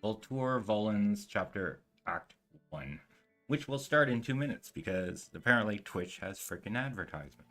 Voltour Volan's chapter Act 1, which will start in 2 minutes because apparently Twitch has freaking advertisements.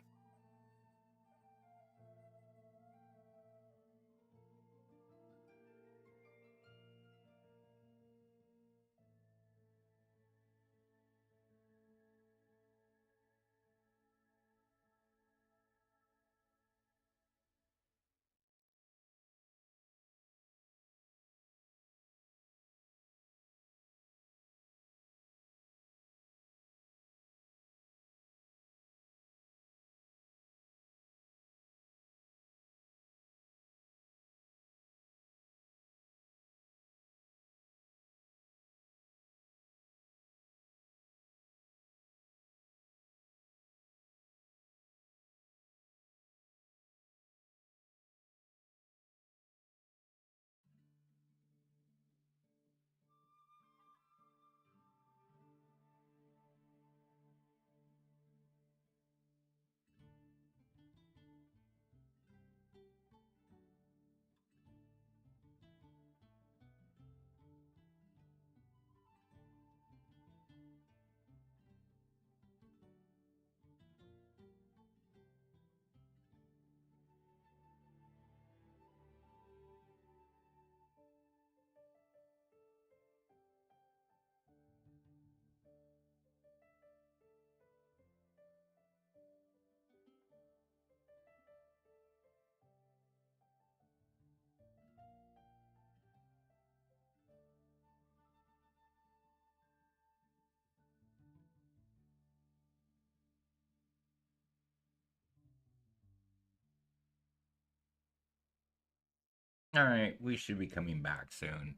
Alright, we should be coming back soon.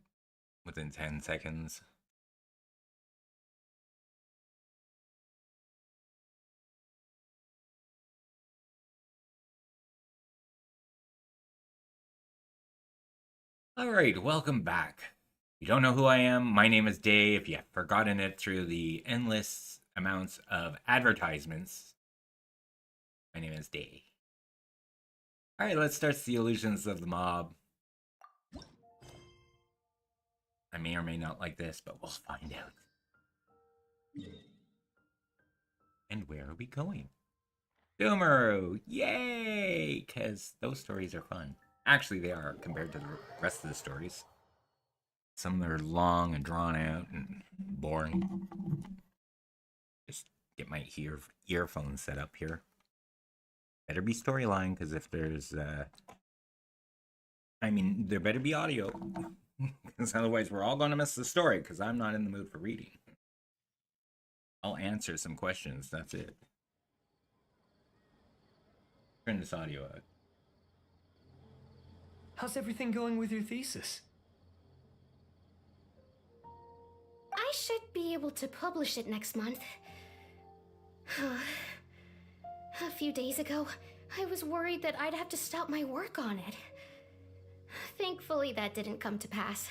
Within 10 seconds. Alright, welcome back. You don't know who I am. My name is Dave. You've forgotten it through the endless amounts of advertisements. My name is Dave. Alright, let's start the illusions of the mob. I may or may not like this, but we'll find out. And where are we going? Doomeru! Yay! Because those stories are fun. Actually, they are compared to the rest of the stories. Some that are long and drawn out and boring. Just get my earphones set up here. Better be storyline, because if there's, there better be audio. Because otherwise we're all going to miss the story, because I'm not in the mood for reading. I'll answer some questions, that's it. Turn this audio out. How's everything going with your thesis? I should be able to publish it next month. A few days ago, I was worried that I'd have to stop my work on it. Thankfully, that didn't come to pass.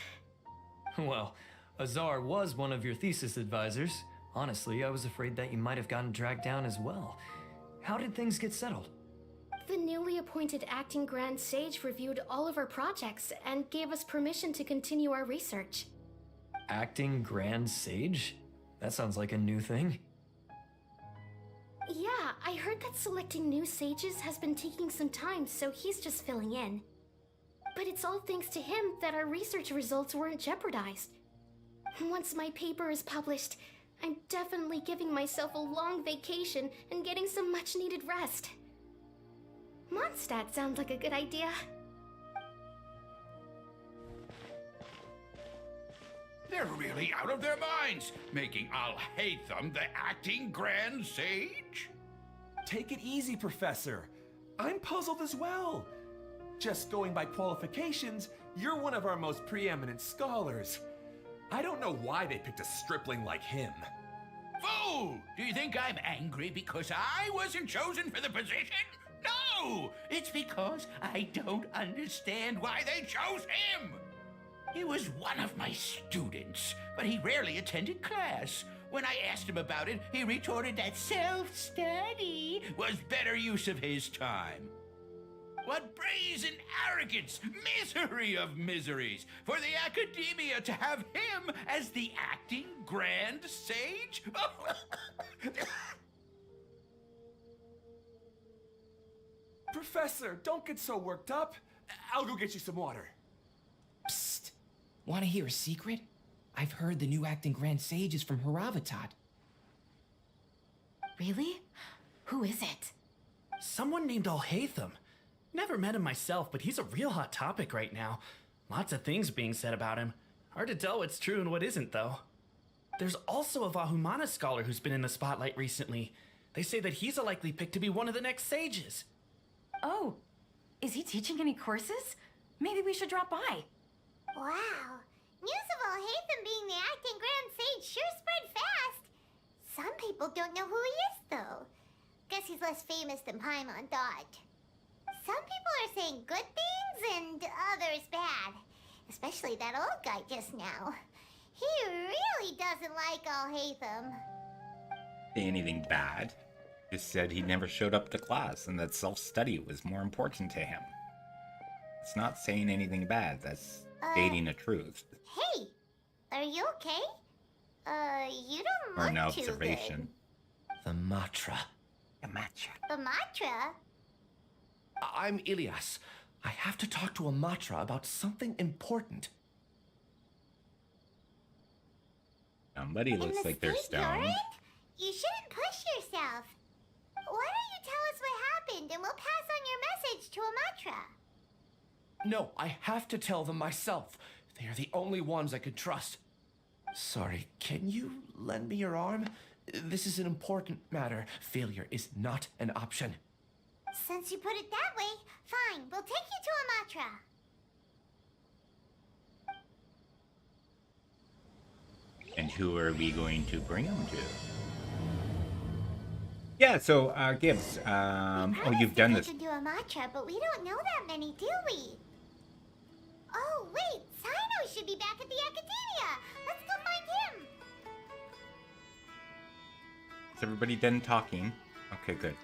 Well, Azar was one of your thesis advisors. Honestly, I was afraid that you might have gotten dragged down as well. How did things get settled? The newly appointed acting Grand Sage reviewed all of our projects and gave us permission to continue our research. Acting Grand Sage? That sounds like a new thing. Yeah, I heard that selecting new sages has been taking some time, so he's just filling in. But it's all thanks to him that our research results weren't jeopardized. Once my paper is published, I'm definitely giving myself a long vacation and getting some much-needed rest. Mondstadt sounds like a good idea. They're really out of their minds, making I'll hate them the acting Grand Sage. Take it easy, Professor. I'm puzzled as well. Just going by qualifications, you're one of our most preeminent scholars. I don't know why they picked a stripling like him. Fool! Do you think I'm angry because I wasn't chosen for the position? No! It's because I don't understand why they chose him! He was one of my students, but he rarely attended class. When I asked him about it, he retorted that self-study was better use of his time. What brazen arrogance! Misery of miseries! For the Academia to have him as the acting Grand Sage? Professor, don't get so worked up. I'll go get you some water. Psst. Want to hear a secret? I've heard the new acting Grand Sage is from Haravatat. Really? Who is it? Someone named Alhaitham. Never met him myself, but he's a real hot topic right now. Lots of things being said about him. Hard to tell what's true and what isn't, though. There's also a Vahumana scholar who's been in the spotlight recently. They say that he's a likely pick to be one of the next sages. Oh, is he teaching any courses? Maybe we should drop by. Wow. News of Alhaitham being the acting Grand Sage sure spread fast. Some people don't know who he is, though. Guess he's less famous than Paimon thought. Some people are saying good things and others bad. Especially that old guy just now. He really doesn't like Alhaitham. Say anything bad. Just said he never showed up to class and that self-study was more important to him. It's not saying anything bad, that's stating a truth. Hey, are you okay? You don't Or look an too observation. The Matra. A matcha. good. The mantra? I'm Ilias. I have to talk to a Matra about something important. Somebody In looks the like they're state you're stoned. in? You shouldn't push yourself. Why don't you tell us what happened and we'll pass on your message to a mantra? No, I have to tell them myself. They are the only ones I could trust. Sorry, can you lend me your arm? This is an important matter. Failure is not an option. Since you put it that way, fine, we'll take you to a mantra. And who are we going to bring him to? Yeah, so, Gibbs, oh, you've done this. To do a mantra, but we don't know that many, do we? Oh, wait, Sino should be back at the Academia. Let's go find him. Is everybody done talking? Okay, good.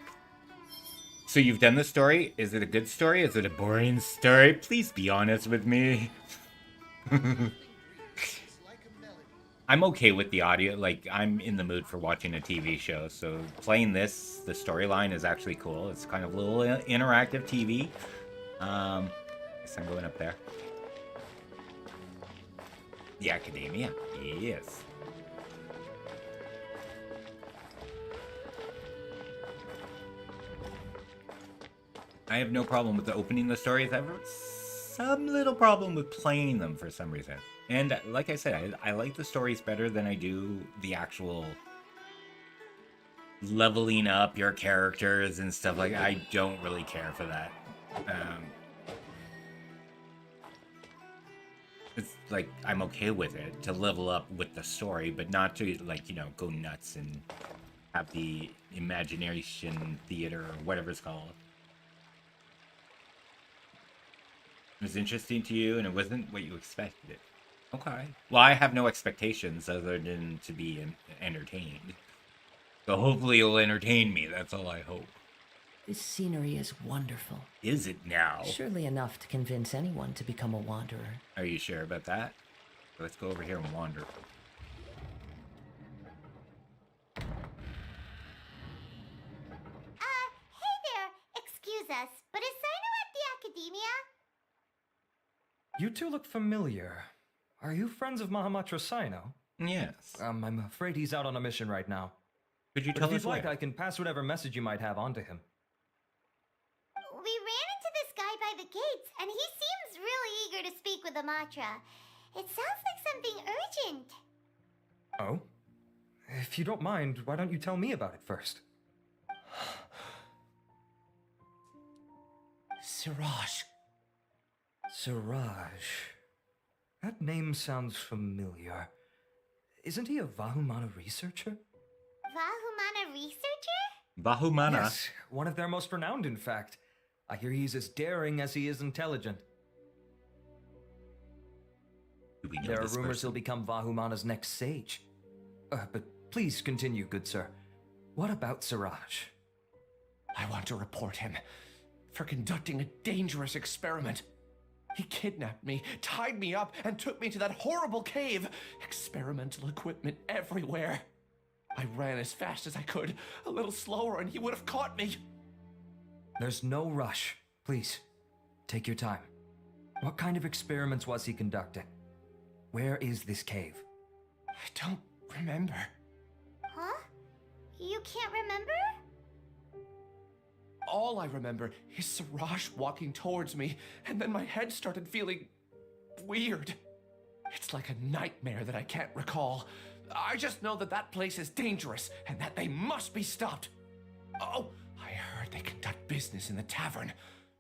So you've done the story. Is it a good story? Is it a boring story? Please be honest with me. I'm okay with the audio. Like, I'm in the mood for watching a TV show. So playing this, the storyline is actually cool. It's kind of a little interactive TV. Guess I'm going up there. The Academia. Yes. I have no problem with opening the stories. I have some little problem with playing them for some reason. And like I said, I like the stories better than I do the actual leveling up your characters and stuff like that. I don't really care for that. It's like, I'm okay with it to level up with the story, but not to, like, you know, go nuts and have the imagination theater or whatever it's called. It was interesting to you, and it wasn't what you expected. Okay. Well, I have no expectations other than to be entertained. So hopefully it'll entertain me. That's all I hope. This scenery is wonderful. Is it now? Surely enough to convince anyone to become a wanderer. Are you sure about that? Let's go over here and wander. Hey there, excuse us, but is Sino at the Academia? You two look familiar. Are you friends of Mahamatra Sino? Yes. I'm afraid he's out on a mission right now. Could you But tell if us you'd like, where? I can pass whatever message you might have onto him. We ran into this guy by the gates, and he seems really eager to speak with the mantra. It sounds like something urgent. Oh? If you don't mind, why don't you tell me about it first? Siraj. Siraj. That name sounds familiar. Isn't he a Vahumana researcher? Vahumana researcher? Vahumana. Yes, one of their most renowned, in fact. I hear he's as daring as he is intelligent. Do we know There are this rumors person? he'll become Vahumana's next sage. But please continue, good sir. What about Siraj? I want to report him. for conducting a dangerous experiment. He kidnapped me, tied me up, and took me to that horrible cave. Experimental equipment everywhere. I ran as fast as I could, a little slower, and he would have caught me. There's no rush. Please, take your time. What kind of experiments was he conducting? Where is this cave? I don't remember. Huh? You can't remember? All I remember is Siraj walking towards me, and then my head started feeling weird. It's like a nightmare that I can't recall. I just know that that place is dangerous and that they must be stopped. Oh, I heard they conduct business in the tavern.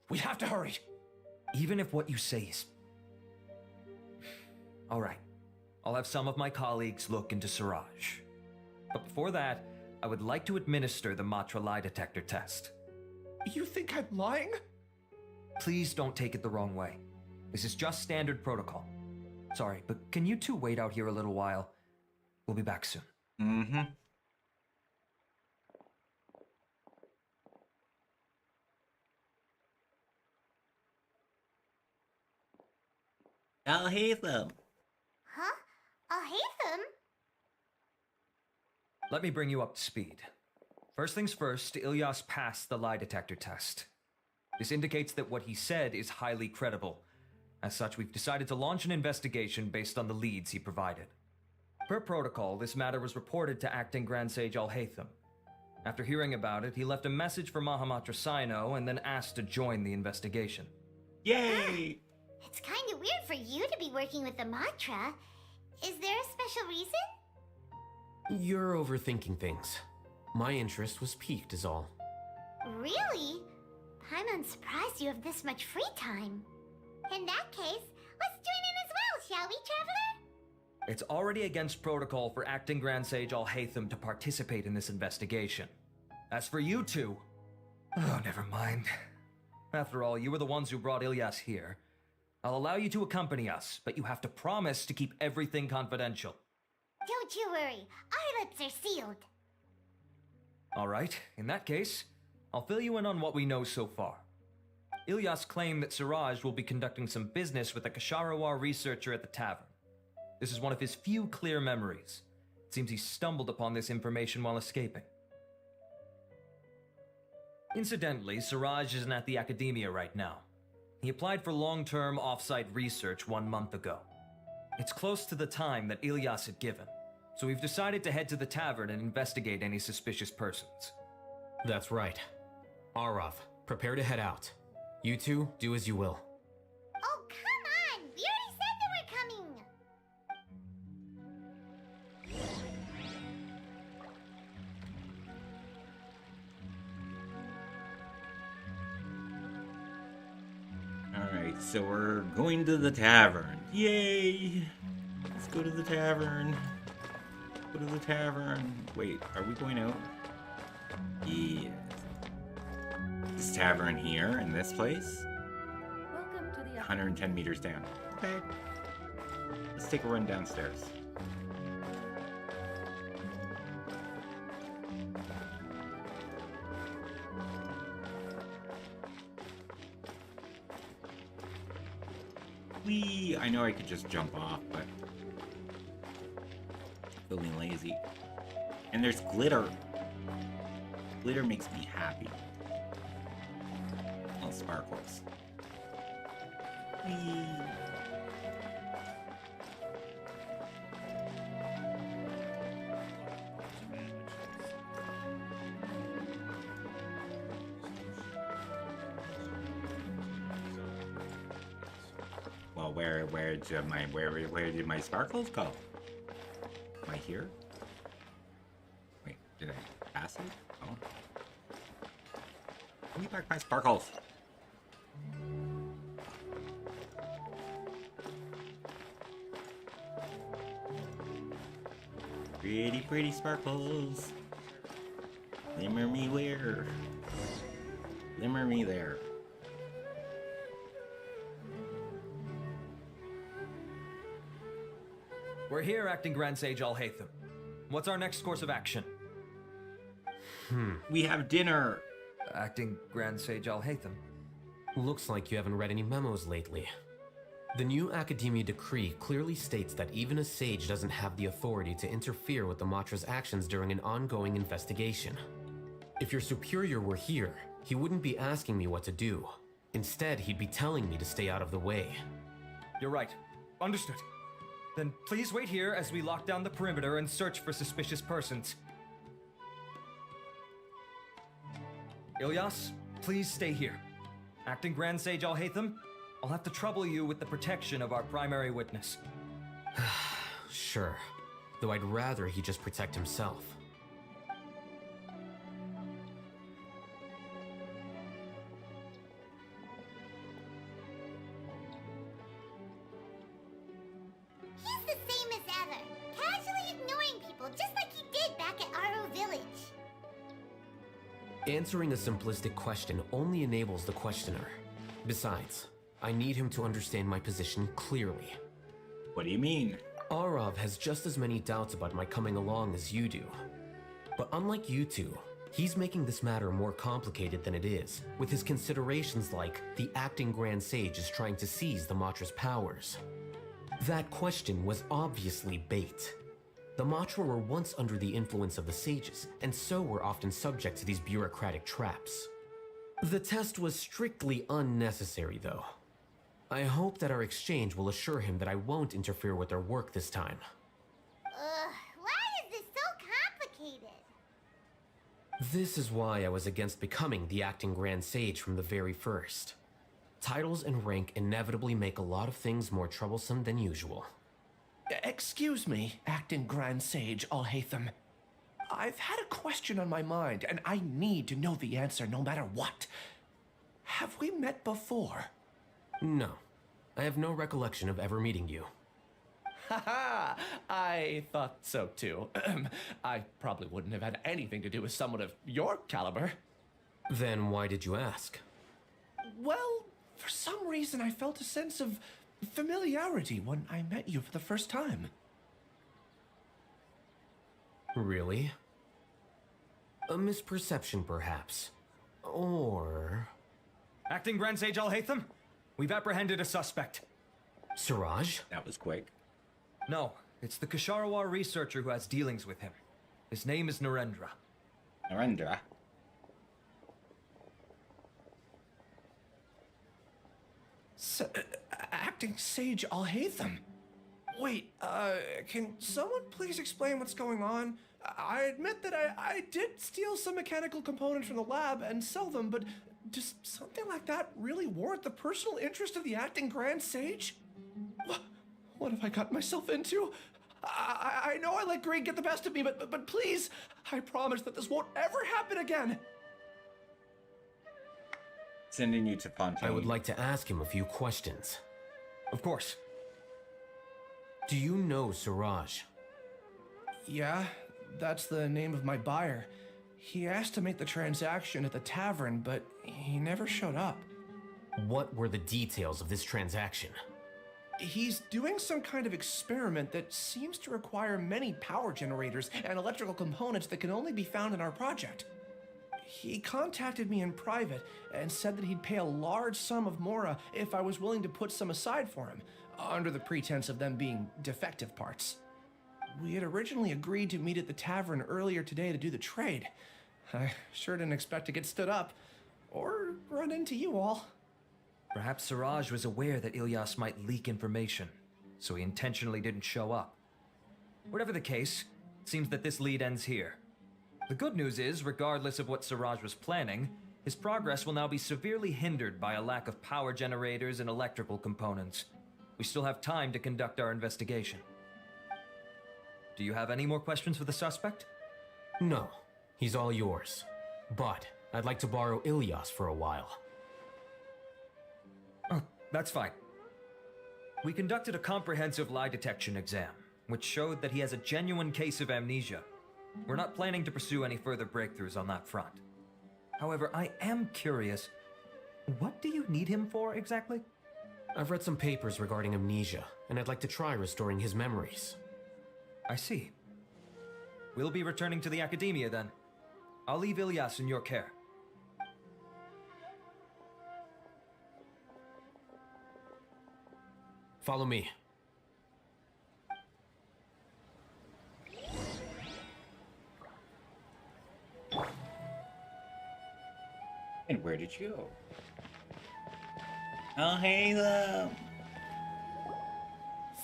We have to hurry. Even if what you say is... All right. I'll have some of my colleagues look into Siraj. But before that, I would like to administer the Matra lie detector test. You think I'm lying? Please don't take it the wrong way. This is just standard protocol. Sorry, but can you two wait out here a little while? We'll be back soon. Mm-hmm. I'll hate them. Huh? I'll hate them? Let me bring you up to speed. First things first, Ilyas passed the lie detector test. This indicates that what he said is highly credible. As such, we've decided to launch an investigation based on the leads he provided. Per protocol, this matter was reported to Acting Grand Sage Al-Haytham. After hearing about it, he left a message for Mahamatra Sino and then asked to join the investigation. Yay! It's kind of weird for you to be working with the Matra. Is there a special reason? You're overthinking things. My interest was piqued is all. Really? I'm surprised you have this much free time. In that case, let's join in as well, shall we, Traveler? It's already against protocol for Acting Grand Sage Al-Haytham to participate in this investigation. As for you two... Oh, never mind. After all, you were the ones who brought Ilyas here. I'll allow you to accompany us, but you have to promise to keep everything confidential. Don't you worry, our lips are sealed. All right, in that case, I'll fill you in on what we know so far. Ilyas claimed that Siraj will be conducting some business with a Kasharawar researcher at the tavern. This is one of his few clear memories. It seems he stumbled upon this information while escaping. Incidentally, Siraj isn't at the academia right now. He applied for long-term off-site research 1 month ago. It's close to the time that Ilyas had given, so we've decided to head to the tavern and investigate any suspicious persons. That's right. Arav, prepare to head out. You two, do as you will. Oh, come on! We already said that we're coming! Alright, so we're going to the tavern. Yay! Let's go to the tavern. Go to the tavern. Wait, are we going out? Yes. This tavern here, in this place? Welcome to the 110 meters down. Okay. Let's take a run downstairs. Whee! I know I could just jump off, but feeling lazy. And there's glitter. Glitter makes me happy. Oh, sparkles. Whee! Well, where did my sparkles go? Am I here? Wait, did I pass it? Oh. Give me back my sparkles. Pretty, pretty sparkles. Glimmer me where? Glimmer me there. We're here, Acting Grand Sage Al-Haytham. What's our next course of action? We have dinner. Acting Grand Sage Al-Haytham. Looks like you haven't read any memos lately. The new Academia decree clearly states that even a sage doesn't have the authority to interfere with the Matra's actions during an ongoing investigation. If your superior were here, he wouldn't be asking me what to do. Instead, he'd be telling me to stay out of the way. You're right. Understood. Then please wait here as we lock down the perimeter and search for suspicious persons. Ilyas, please stay here. Acting Grand Sage Alhaitham, I'll have to trouble you with the protection of our primary witness. Sure. Though I'd rather he just protect himself. He's the same as ever, casually ignoring people just like he did back at Aro Village. Answering a simplistic question only enables the questioner. Besides, I need him to understand my position clearly. What do you mean? Arav has just as many doubts about my coming along as you do. But unlike you two, he's making this matter more complicated than it is, with his considerations like the acting Grand Sage is trying to seize the Matra's powers. That question was obviously bait. The Matra were once under the influence of the sages, and so were often subject to these bureaucratic traps. The test was strictly unnecessary, though. I hope that our exchange will assure him that I won't interfere with their work this time. Why is this so complicated? This is why I was against becoming the acting Grand Sage from the very first. Titles and rank inevitably make a lot of things more troublesome than usual. Excuse me, Acting Grand Sage Alhaitham. I've had a question on my mind, and I need to know the answer no matter what. Have we met before? No. I have no recollection of ever meeting you. Haha, I thought so too. I probably wouldn't have had anything to do with someone of your caliber. Then why did you ask? Well, for some reason I felt a sense of familiarity when I met you for the first time. Really? A misperception, perhaps. Or... Acting Grand Sage Alhaitham, we've apprehended a suspect. Siraj? That was quick. No, it's the Kasharawar researcher who has dealings with him. His name is Narendra. Narendra? Acting Sage Alhaitham? Wait, can someone please explain what's going on? I admit that I did steal some mechanical components from the lab and sell them, but does something like that really warrant the personal interest of the Acting Grand Sage? What have I gotten myself into? I know I let greed get the best of me, but please, I promise that this won't ever happen again. Sending you to Fontaine. I would like to ask him a few questions. Of course. Do you know Siraj? Yeah, that's the name of my buyer. He asked to make the transaction at the tavern, but he never showed up. What were the details of this transaction? He's doing some kind of experiment that seems to require many power generators and electrical components that can only be found in our project. He contacted me in private and said that he'd pay a large sum of Mora if I was willing to put some aside for him, under the pretense of them being defective parts. We had originally agreed to meet at the tavern earlier today to do the trade. I sure didn't expect to get stood up, or run into you all. Perhaps Siraj was aware that Ilyas might leak information, so he intentionally didn't show up. Whatever the case, it seems that this lead ends here. The good news is, regardless of what Siraj was planning, his progress will now be severely hindered by a lack of power generators and electrical components. We still have time to conduct our investigation. Do you have any more questions for the suspect? No, he's all yours. But I'd like to borrow Ilyas for a while. Oh, that's fine. We conducted a comprehensive lie detection exam, which showed that he has a genuine case of amnesia. We're not planning to pursue any further breakthroughs on that front. However, I am curious, what do you need him for exactly? I've read some papers regarding amnesia, and I'd like to try restoring his memories. I see. We'll be returning to the Academia then. I'll leave Ilyas in your care. Follow me. And where did you go? Oh, hey, love.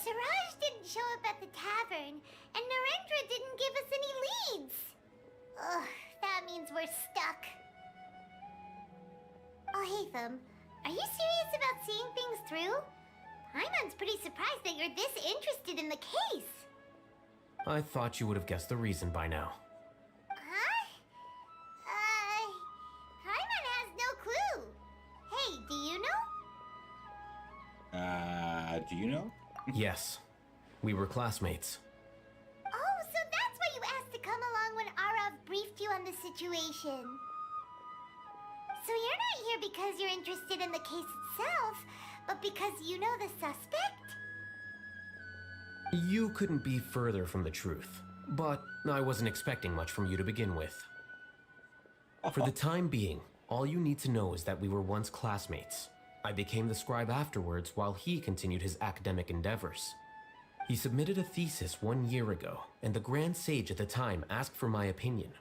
Siraj didn't show up at the tavern, and Narendra didn't give us any leads. Ugh, that means we're stuck. Oh, Hatham, are you serious about seeing things through? Paimon's pretty surprised that you're this interested in the case. I thought you would have guessed the reason by now. Huh? Paimon has no clue. Hey, do you know? Do you know? Yes, we were classmates. Oh, so that's why you asked to come along when Arav briefed you on the situation. So you're not here because you're interested in the case itself, but because you know the suspect? You couldn't be further from the truth, but I wasn't expecting much from you to begin with. For the time being, all you need to know is that we were once classmates. I became the scribe afterwards while he continued his academic endeavors. He submitted a thesis 1 year ago, and the Grand Sage at the time asked for my opinion.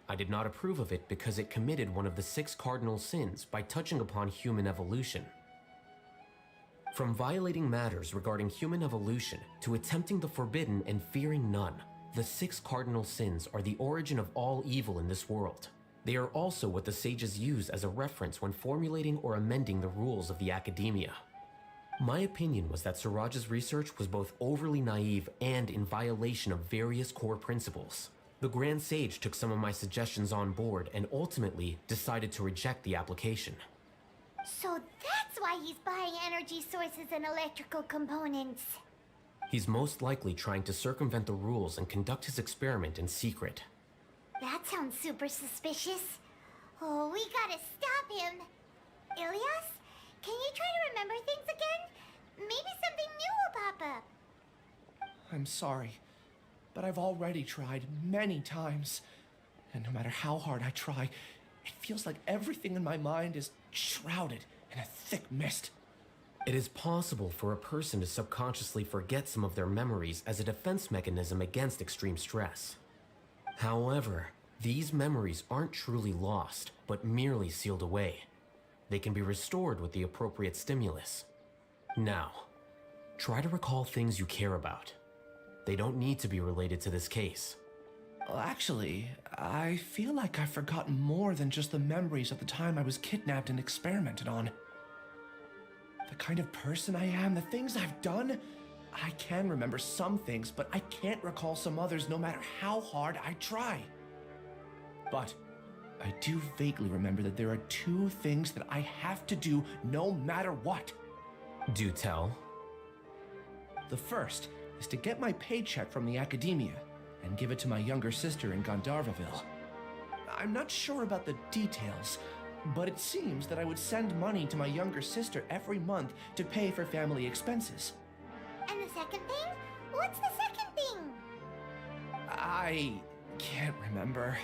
I did not approve of it because it committed one of the 6 cardinal sins by touching upon human evolution. From violating matters regarding human evolution to attempting the forbidden and fearing none, the 6 cardinal sins are the origin of all evil in this world. They are also what the sages use as a reference when formulating or amending the rules of the academia. My opinion was that Siraj's research was both overly naive and in violation of various core principles. The Grand Sage took some of my suggestions on board and ultimately decided to reject the application. So that's why he's buying energy sources and electrical components. He's most likely trying to circumvent the rules and conduct his experiment in secret. That sounds super suspicious. Oh, we gotta stop him. Ilias, can you try to remember things again? Maybe something new will pop up. I'm sorry, but I've already tried many times. And no matter how hard I try, it feels like everything in my mind is shrouded in a thick mist. It is possible for a person to subconsciously forget some of their memories as a defense mechanism against extreme stress. However, these memories aren't truly lost, but merely sealed away. They can be restored with the appropriate stimulus. Now, try to recall things you care about. They don't need to be related to this case. Well, actually, I feel like I've forgotten more than just the memories of the time I was kidnapped and experimented on. The kind of person I am, the things I've done, I can remember some things, but I can't recall some others no matter how hard I try. But I do vaguely remember that there are 2 things that I have to do no matter what. Do tell. The first is to get my paycheck from the academia and give it to my younger sister in Gandharvaville. I'm not sure about the details, but it seems that I would send money to my younger sister every month to pay for family expenses. And the second thing? What's the second thing? I can't remember.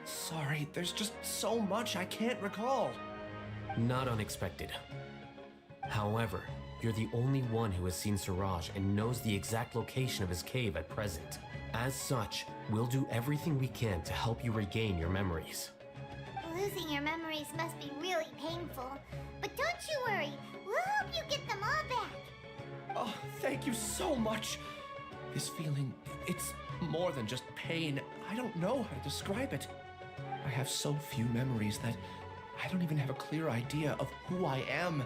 Sorry, there's just so much I can't recall. Not unexpected. However, you're the only one who has seen Siraj and knows the exact location of his cave at present. As such, we'll do everything we can to help you regain your memories. Losing your memories must be really painful. But don't you worry, we'll help you get them all back. Oh, thank you so much. This feeling, it's more than just pain. I don't know how to describe it. I have so few memories that I don't even have a clear idea of who I am.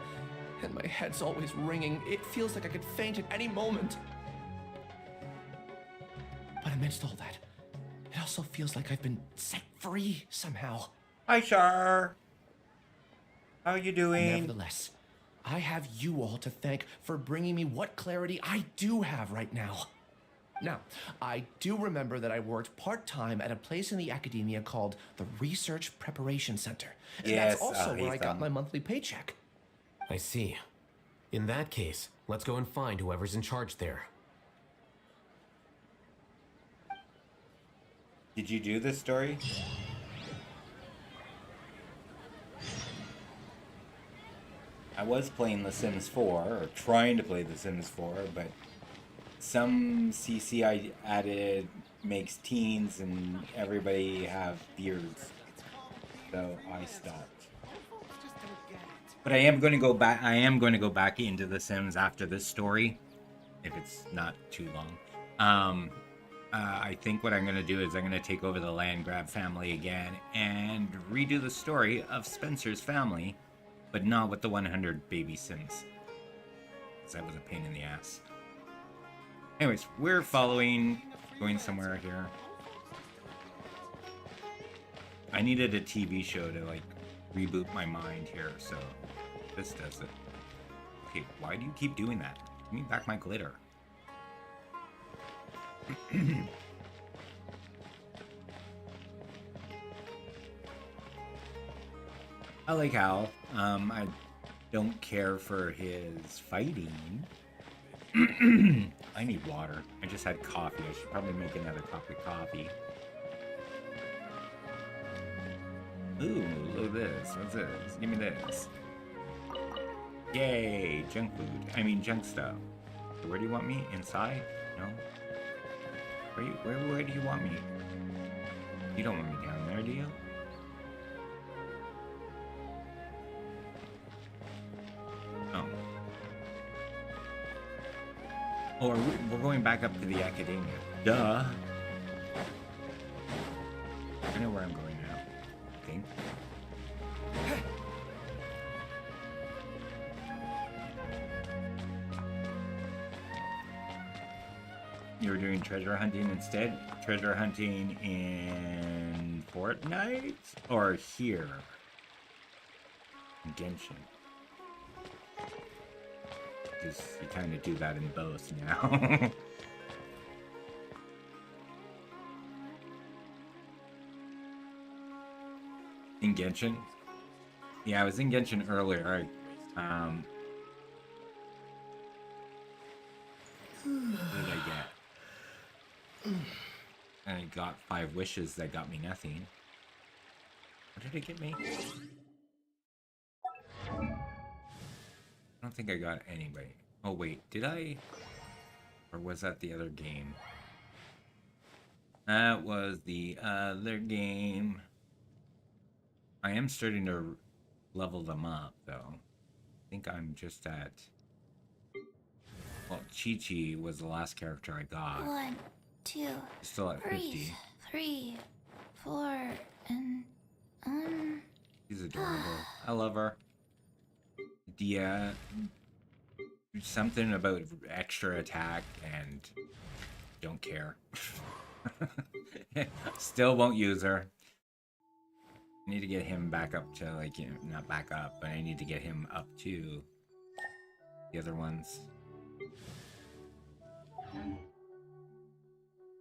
And my head's always ringing. It feels like I could faint at any moment. But amidst all that, it also feels like I've been set free somehow. Hi, Char. How you doing? Nevertheless, I have you all to thank for bringing me what clarity I do have right now. Now, I do remember that I worked part-time at a place in the academia called the Research Preparation Center. And Yes, that's also where I got Ethan. my monthly paycheck. I see. In that case, let's go and find whoever's in charge there. Did you do this story? I was playing The Sims 4, or trying to play The Sims 4, but some CC I added makes teens and everybody have beards. So I stopped. But I am going to go back. I am going to go back into The Sims after this story, if it's not too long. I think what I'm going to do is I'm going to take over the land grab family again and redo the story of Spencer's family, but not with the 100 baby Sims, because that was a pain in the ass. Anyways, we're going somewhere here. I needed a TV show to like reboot my mind here, so this does it. Okay, why do you keep doing that? Give me back my glitter. I like Hal. I don't care for his fighting. I need water. I just had coffee. I should probably make another cup of coffee. Ooh, look at this. What's this? Give me this. Yay, junk food. I mean, junk stuff. So where do you want me? Inside? No? Where do you want me? You don't want me down there, do you? Oh. Oh, we're going back up to the academia. Duh. I know where I'm going now, I think. You were doing treasure hunting instead? Treasure hunting in Fortnite? Or here? In Genshin? Because you kind of do that in both now. In Genshin? Yeah, I was in Genshin earlier. What did I get? And I got 5 wishes that got me nothing. What did it get me? I don't think I got anybody. Oh wait, did I? Or was that the other game? That was the other game. I am starting to level them up though. I think I'm just at... Well, Chi-Chi was the last character I got. 1, 2, Still at 50. 3, 4, and She's adorable. I love her. Yeah. Something about extra attack and don't care. Still won't use her. I need to get him back up to, like, you know, not back up, but I need to get him up to the other ones.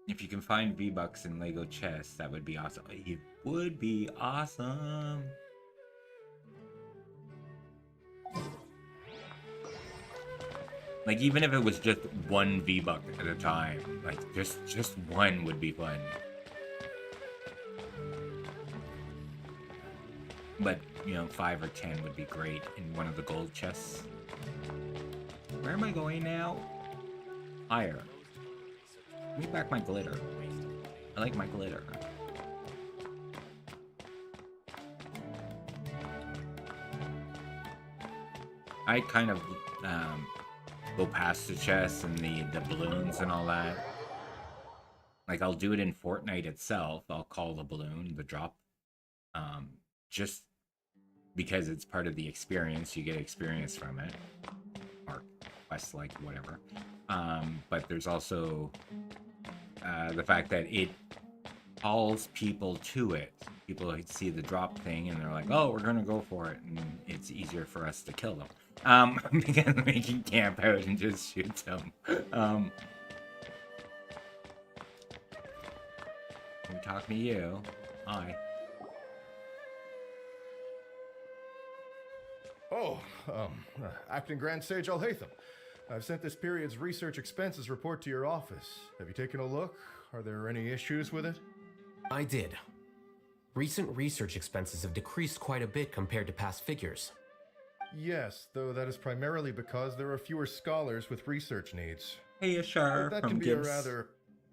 If you can find V-Bucks in Lego chests, that would be awesome. It would be awesome. Like, even if it was just 1 V-Buck at a time, like, just one would be fun. But, you know, 5 or 10 would be great in one of the gold chests. Where am I going now? Higher. Give me back my glitter. I like my glitter. I kind of go past the chests and the balloons and all that. Like, I'll do it in Fortnite itself. I'll call the balloon the drop. Just because it's part of the experience. You get experience from it. Or quest, like, whatever. But there's also the fact that it calls people to it. People see the drop thing and they're like, oh, we're gonna go for it, and it's easier for us to kill them. Because we can camp out and just shoot them. Can we talk to you? Hi. Oh, Acting Grand Sage Alhaitham. I've sent this period's research expenses report to your office. Have you taken a look? Are there any issues with it? I did. Recent research expenses have decreased quite a bit compared to past figures. Yes, though that is primarily because there are fewer scholars with research needs. Hey, Ashar But that from can be Gibbs. a rather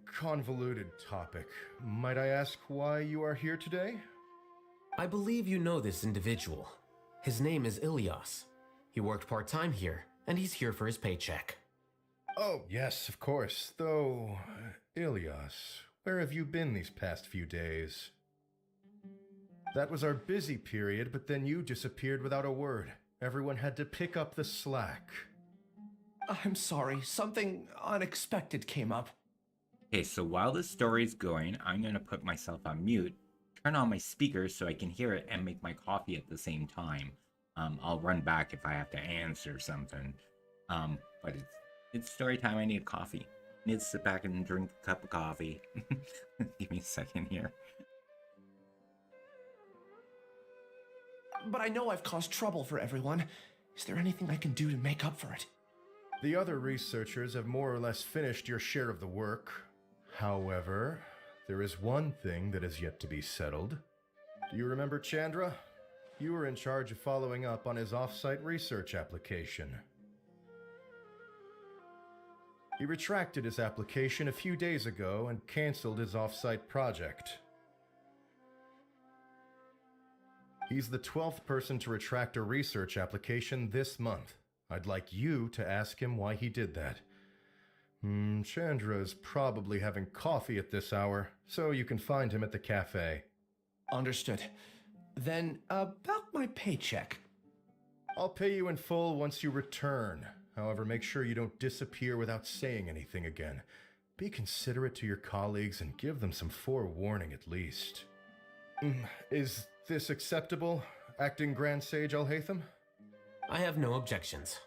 convoluted topic. Might I ask why you are here today? I believe you know this individual. His name is Ilyas. He worked part-time here, and he's here for his paycheck. Oh, yes, of course. Though, Ilyas, where have you been these past few days? That was our busy period, but then you disappeared without a word. Everyone had to pick up the slack. I'm sorry, something unexpected came up. Okay, so while this story's going, I'm gonna put myself on mute, turn on my speakers so I can hear it, and make my coffee at the same time. I'll run back if I have to answer something. But it's story time. I need coffee. I need to sit back and drink a cup of coffee. Give me a second here. But I know I've caused trouble for everyone. Is there anything I can do to make up for it? The other researchers have more or less finished your share of the work. However, there is one thing that is yet to be settled. Do you remember Chandra? You were in charge of following up on his off-site research application. He retracted his application a few days ago and canceled his off-site project. He's the 12th person to retract a research application this month. I'd like you to ask him why he did that. Chandra's probably having coffee at this hour, so you can find him at the cafe. Understood. Then, about my paycheck. I'll pay you in full once you return. However, make sure you don't disappear without saying anything again. Be considerate to your colleagues and give them some forewarning at least. Is this acceptable, Acting Grand Sage Alhaitham? I have no objections.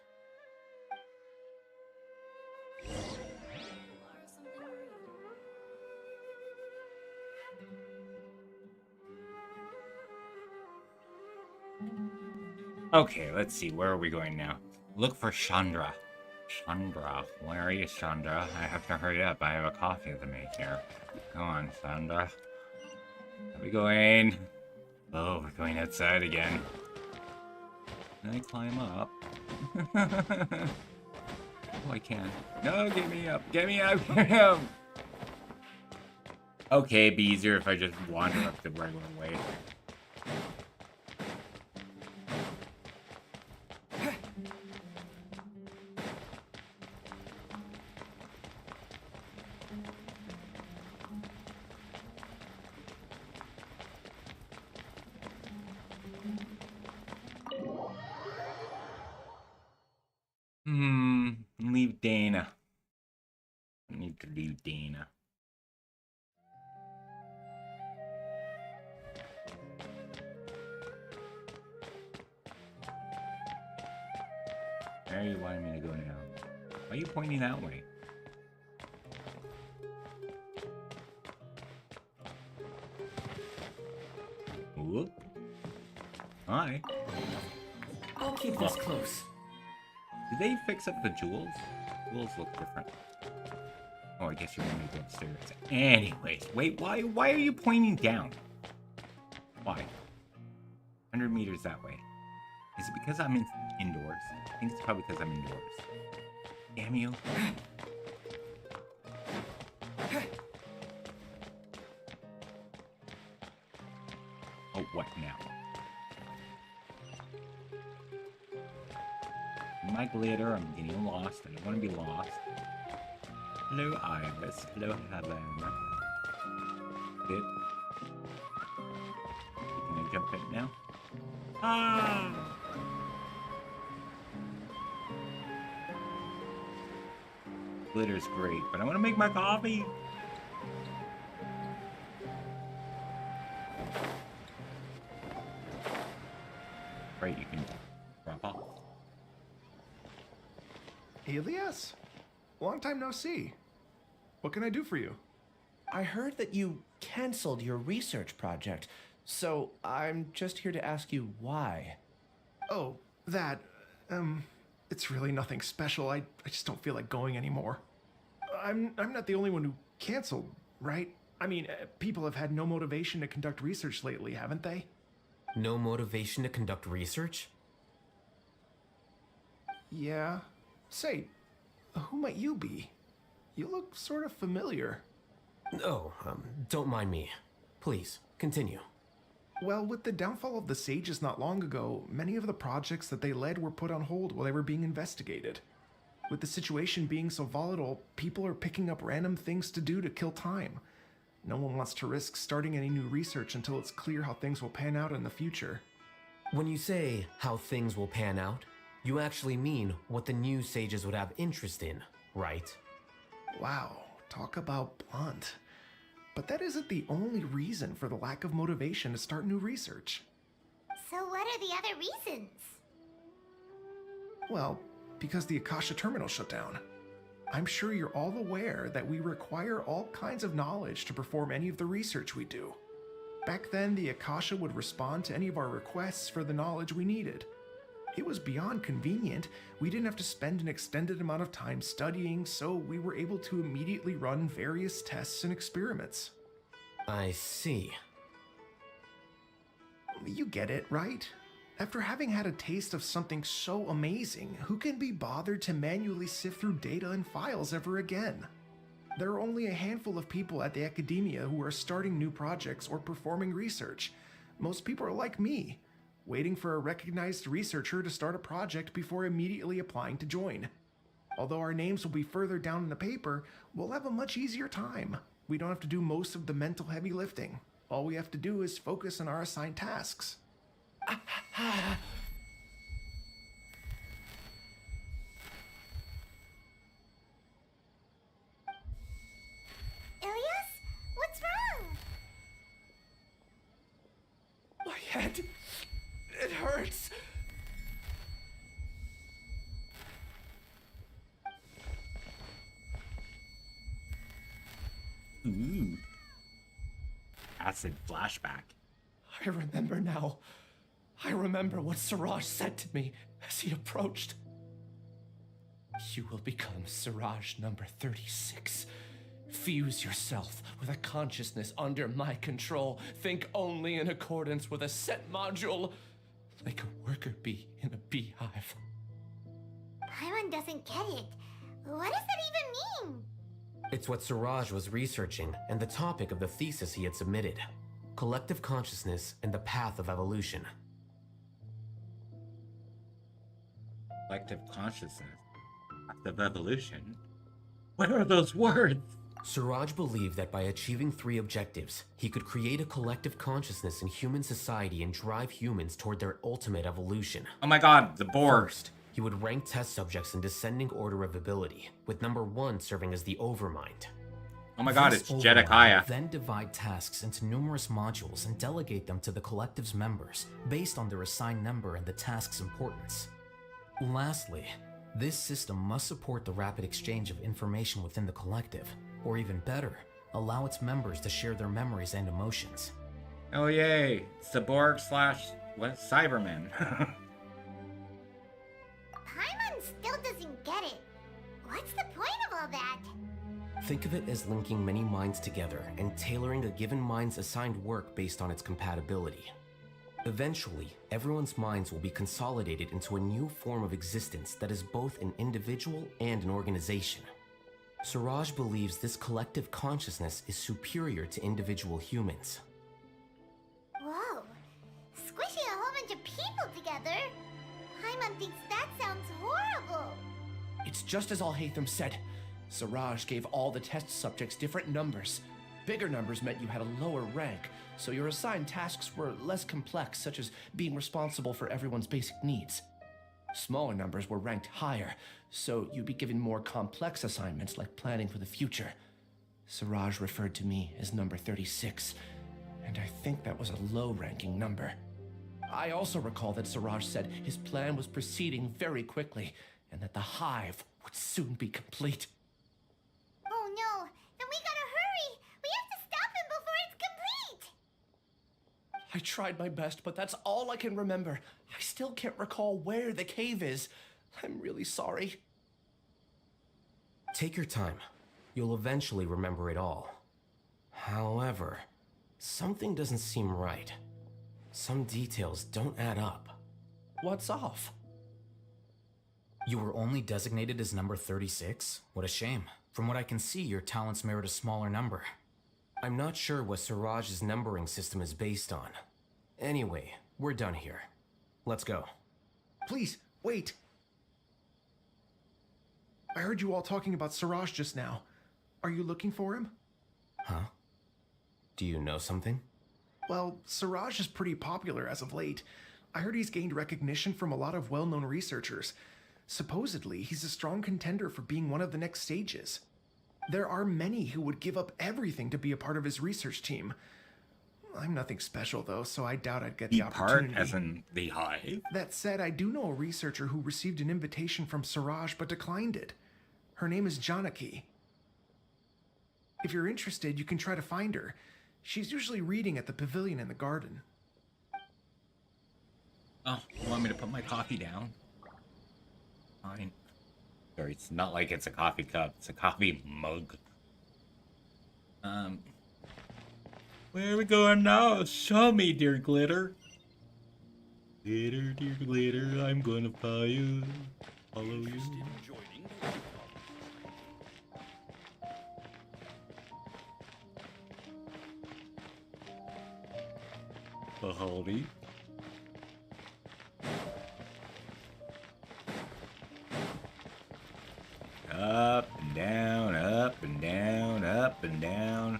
Okay, let's see. Where are we going now? Look for Chandra. Chandra. Where are you, Chandra? I have to hurry up. I have a coffee to make here. Come on, Chandra. Are we going? Oh, we're going outside again. Can I climb up? Oh, I can. No, get me up. Get me up. Get me up. Okay, it'd be easier if I just wander up the regular way. Leave Dana. I need to leave Dana. Where are you wanting me to go now? Why are you pointing that way? Whoop. Hi. I'll keep this close. Did they fix up the jewels? Jewels look different. Oh, I guess you want me to go upstairs. Anyways, wait, why are you pointing down? Why? 100 meters that way. Is it because I'm indoors? I think it's probably because I'm indoors. Damn you. Oh, what now? My glitter, I'm getting lost. I don't want to be lost. Hello, Iris. Hello, Helen. It. Can I jump it now? Ah! Glitter's great, but I want to make my coffee. Right, you can drop off. Elias? Long time no see. What can I do for you? I heard that you canceled your research project, so I'm just here to ask you why. Oh, that, it's really nothing special. I just don't feel like going anymore. I'm not the only one who canceled, right? I mean, people have had no motivation to conduct research lately, haven't they? No motivation to conduct research? Yeah? Say, who might you be? You look sort of familiar. Oh, don't mind me. Please, continue. Well, with the downfall of the Sages not long ago, many of the projects that they led were put on hold while they were being investigated. With the situation being so volatile, people are picking up random things to do to kill time. No one wants to risk starting any new research until it's clear how things will pan out in the future. When you say how things will pan out, you actually mean what the new sages would have interest in, right? Wow, talk about blunt. But that isn't the only reason for the lack of motivation to start new research. So what are the other reasons? Well, because the Akasha terminal shut down. I'm sure you're all aware that we require all kinds of knowledge to perform any of the research we do. Back then, the Akasha would respond to any of our requests for the knowledge we needed. It was beyond convenient. We didn't have to spend an extended amount of time studying, so we were able to immediately run various tests and experiments. I see. You get it, right? After having had a taste of something so amazing, who can be bothered to manually sift through data and files ever again? There are only a handful of people at the academia who are starting new projects or performing research. Most people are like me, waiting for a recognized researcher to start a project before immediately applying to join. Although our names will be further down in the paper, we'll have a much easier time. We don't have to do most of the mental heavy lifting. All we have to do is focus on our assigned tasks. Ilias? What's wrong? My head. It hurts. Ooh. Acid flashback. I remember now. I remember what Siraj said to me as he approached. You will become Siraj number 36. Fuse yourself with a consciousness under my control. Think only in accordance with a set module, like a worker bee in a beehive. Paimon doesn't get it. What does that even mean? It's what Siraj was researching and the topic of the thesis he had submitted. Collective consciousness and the path of evolution. Collective consciousness. Path of evolution? What are those words? Siraj believed that by achieving 3 objectives, he could create a collective consciousness in human society and drive humans toward their ultimate evolution. Oh my god, the Borg. First, he would rank test subjects in descending order of ability, with number 1 serving as the overmind. Oh my god, This it's overmind Jedediah. would then divide tasks into numerous modules and delegate them to the collective's members, based on their assigned number and the task's importance. Lastly, this system must support the rapid exchange of information within the collective, or even better, allow its members to share their memories and emotions. Oh yay, it's the Borg slash, what, Cybermen. Paimon still doesn't get it. What's the point of all that? Think of it as linking many minds together and tailoring a given mind's assigned work based on its compatibility. Eventually, everyone's minds will be consolidated into a new form of existence that is both an individual and an organization. Siraj believes this collective consciousness is superior to individual humans. Whoa. Squishing a whole bunch of people together? Paimon thinks that sounds horrible. It's just as Al-Haytham said. Siraj gave all the test subjects different numbers. Bigger numbers meant you had a lower rank, so your assigned tasks were less complex, such as being responsible for everyone's basic needs. Smaller numbers were ranked higher, so you'd be given more complex assignments like planning for the future. Siraj referred to me as number 36, and I think that was a low-ranking number. I also recall that Siraj said his plan was proceeding very quickly, and that the hive would soon be complete. Oh no, then we gotta hurry! We have to stop him before it's complete! I tried my best, but that's all I can remember. I still can't recall where the cave is. I'm really sorry. Take your time. You'll eventually remember it all. However, something doesn't seem right. Some details don't add up. What's off? You were only designated as number 36? What a shame. From what I can see, your talents merit a smaller number. I'm not sure what Siraj's numbering system is based on. Anyway, we're done here. Let's go. Please, wait. I heard you all talking about Siraj just now. Are you looking for him? Huh? Do you know something? Well, Siraj is pretty popular as of late. I heard he's gained recognition from a lot of well-known researchers. Supposedly, he's a strong contender for being one of the next sages. There are many who would give up everything to be a part of his research team. I'm nothing special, though, so I doubt I'd get the opportunity. Part as in the hive? That said, I do know a researcher who received an invitation from Siraj but declined it. Her name is Janaki. If you're interested, you can try to find her. She's usually reading at the pavilion in the garden. Oh, you want me to put my coffee down? Fine. Sorry, it's not like it's a coffee cup, it's a coffee mug. Where are we going now? Show me, dear glitter. Glitter, dear glitter, I'm gonna follow you. Howdy. Up and down, up and down, up and down.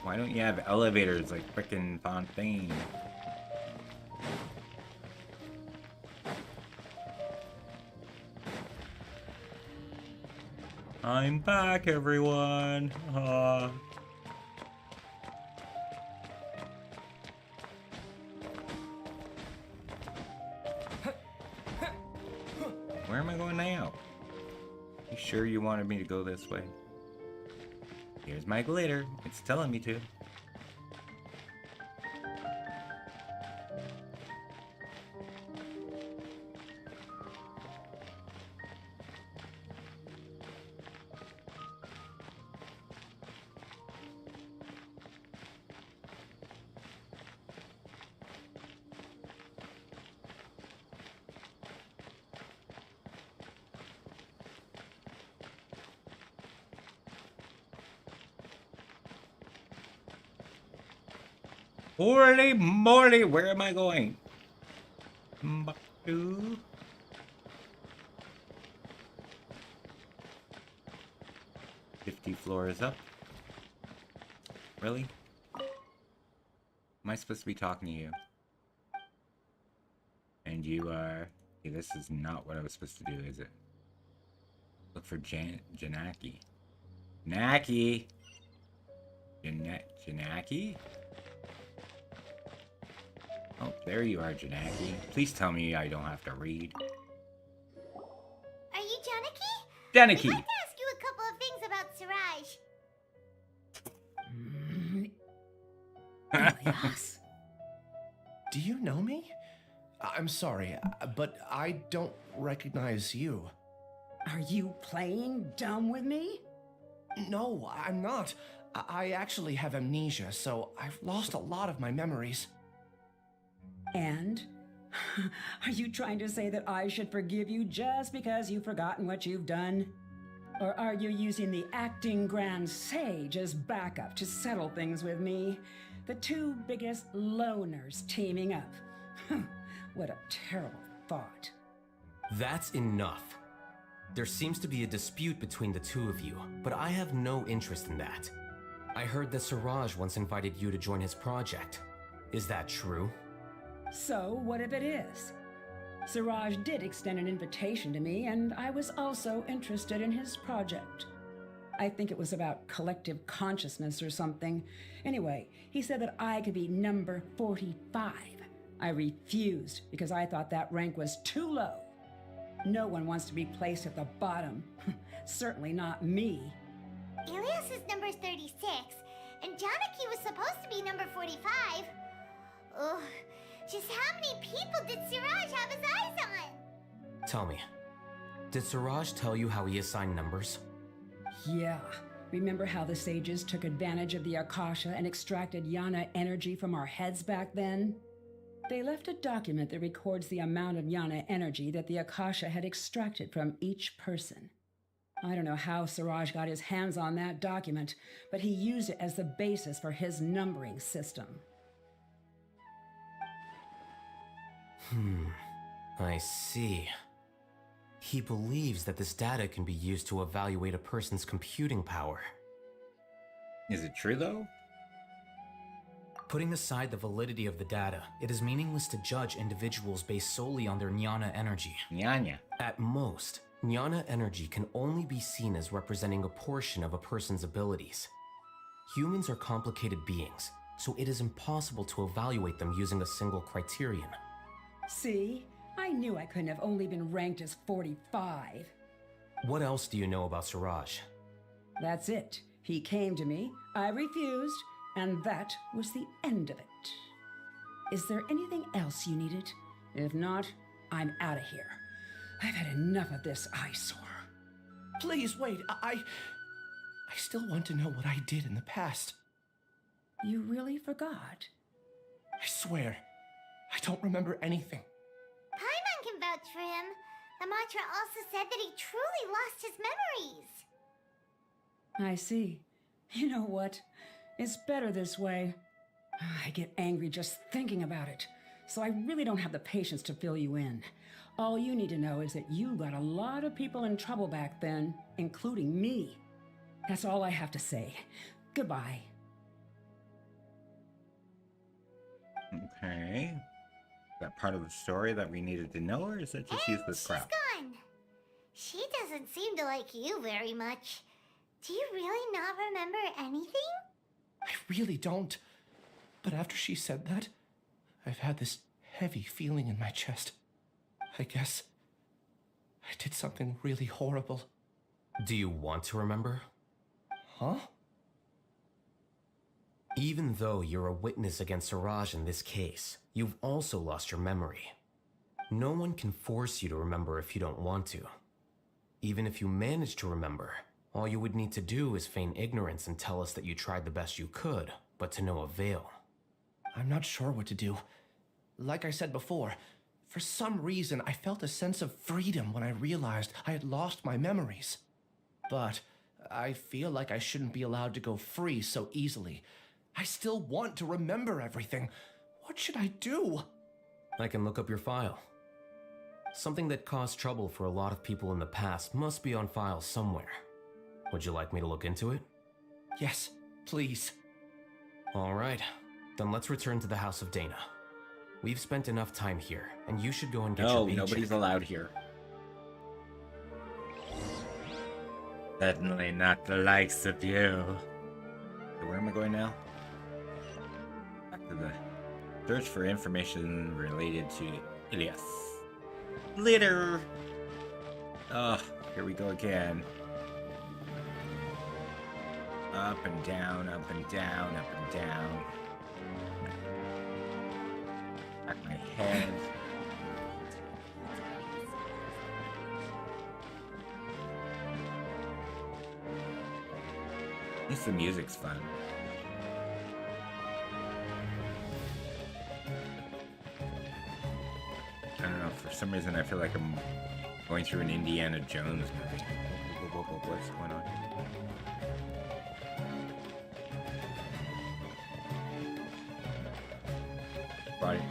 Why don't you have elevators like frickin' Fontaine? I'm back, everyone. Where am I going now? You sure you wanted me to go this way? Here's my glitter. It's telling me to. Holy moly, where am I going? Mbakdu. 50 floors up. Really? Am I supposed to be talking to you? And you are... Okay, this is not what I was supposed to do, is it? Look for Janaki. Janaki! Janaki? Oh, there you are, Janaki. Please tell me I don't have to read. Are you Janaki? Janaki! I'd like to ask you a couple of things about Siraj. Yes. Do you know me? I'm sorry, but I don't recognize you. Are you playing dumb with me? No, I'm not. I actually have amnesia, so I've lost a lot of my memories. And? Are you trying to say that I should forgive you just because you've forgotten what you've done? Or are you using the acting Grand Sage as backup to settle things with me? The two biggest loners teaming up. What a terrible thought. That's enough. There seems to be a dispute between the two of you, but I have no interest in that. I heard that Siraj once invited you to join his project. Is that true? So, what if it is? Siraj did extend an invitation to me, and I was also interested in his project. I think it was about collective consciousness or something. Anyway, he said that I could be number 45. I refused because I thought that rank was too low. No one wants to be placed at the bottom. Certainly not me. Ilias is number 36, and Janaki was supposed to be number 45. Ugh. Just how many people did Siraj have his eyes on? Tell me, did Siraj tell you how he assigned numbers? Yeah. Remember how the sages took advantage of the Akasha and extracted Yana energy from our heads back then? They left a document that records the amount of Yana energy that the Akasha had extracted from each person. I don't know how Siraj got his hands on that document, but he used it as the basis for his numbering system. I see. He believes that this data can be used to evaluate a person's computing power. Is it true, though? Putting aside the validity of the data, it is meaningless to judge individuals based solely on their Jnana energy. Nyanya. At most, Jnana energy can only be seen as representing a portion of a person's abilities. Humans are complicated beings, so it is impossible to evaluate them using a single criterion. See? I knew I couldn't have only been ranked as 45. What else do you know about Siraj? That's it. He came to me, I refused, and that was the end of it. Is there anything else you needed? If not, I'm out of here. I've had enough of this eyesore. Please wait. I still want to know what I did in the past. You really forgot? I swear, I don't remember anything. Paimon can vouch for him. The mantra also said that he truly lost his memories. I see. You know what? It's better this way. I get angry just thinking about it, so I really don't have the patience to fill you in. All you need to know is that you got a lot of people in trouble back then, including me. That's all I have to say. Goodbye. Okay. Is that part of the story that we needed to know, or is it just use this crap? She's gone. She doesn't seem to like you very much. Do you really not remember anything? I really don't. But after she said that, I've had this heavy feeling in my chest. I guess I did something really horrible. Do you want to remember? Huh? Even though you're a witness against Siraj in this case, you've also lost your memory. No one can force you to remember if you don't want to. Even if you manage to remember, all you would need to do is feign ignorance and tell us that you tried the best you could, but to no avail. I'm not sure what to do. Like I said before, for some reason I felt a sense of freedom when I realized I had lost my memories. But I feel like I shouldn't be allowed to go free so easily. I still want to remember everything. What should I do? I can look up your file. Something that caused trouble for a lot of people in the past must be on file somewhere. Would you like me to look into it? Yes, please. All right, then let's return to the House of Dana. We've spent enough time here, and you should go and get your paycheck. No, nobody's allowed here. Certainly not the likes of you. So where am I going now? Back to the search for information related to Ilias. Later! Oh, here we go again. Up and down, up and down, up and down. Back my head. At least the music's fun. I don't know, for some reason I feel like I'm going through an Indiana Jones movie. What's going on?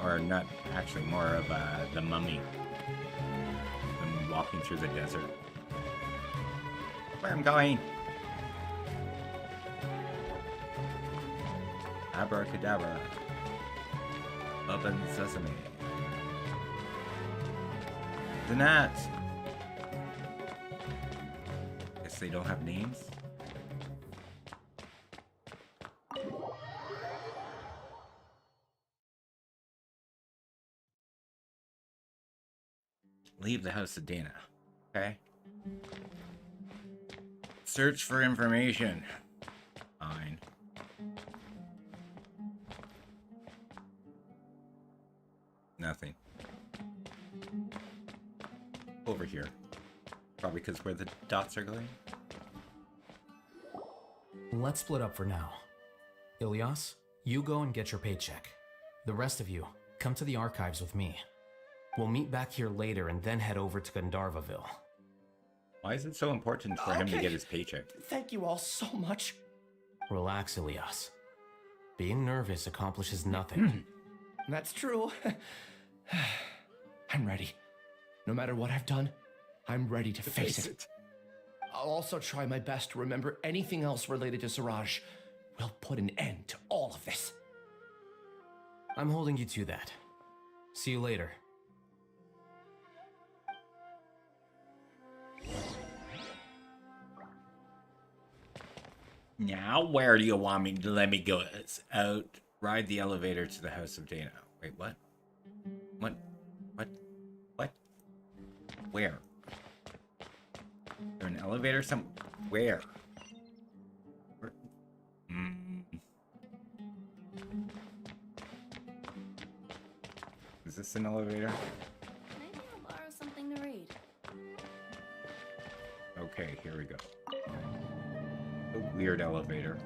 Or not, actually more of the Mummy. I'm walking through the desert. Where I'm going? Abracadabra. Open sesame. The gnats. Guess they don't have names. Leave the House of Dana. Okay? Search for information. Fine. Nothing. Over here. Probably because where the dots are going. Let's split up for now. Ilias, you go and get your paycheck. The rest of you, come to the archives with me. We'll meet back here later and then head over to Gandharvaville. Why is it so important for him to get his paycheck? Thank you all so much. Relax, Ilias. Being nervous accomplishes nothing. That's true. I'm ready. No matter what I've done, I'm ready to face it. I'll also try my best to remember anything else related to Siraj. We'll put an end to all of this. I'm holding you to that. See you later. Now, where do you want me to let me go? It's out. Ride the elevator to the house of Dana. Wait, what? What? What? What? Where? Is there an elevator somewhere? Where? Is this an elevator? Maybe I'll borrow something to read. Okay, here we go. A weird elevator.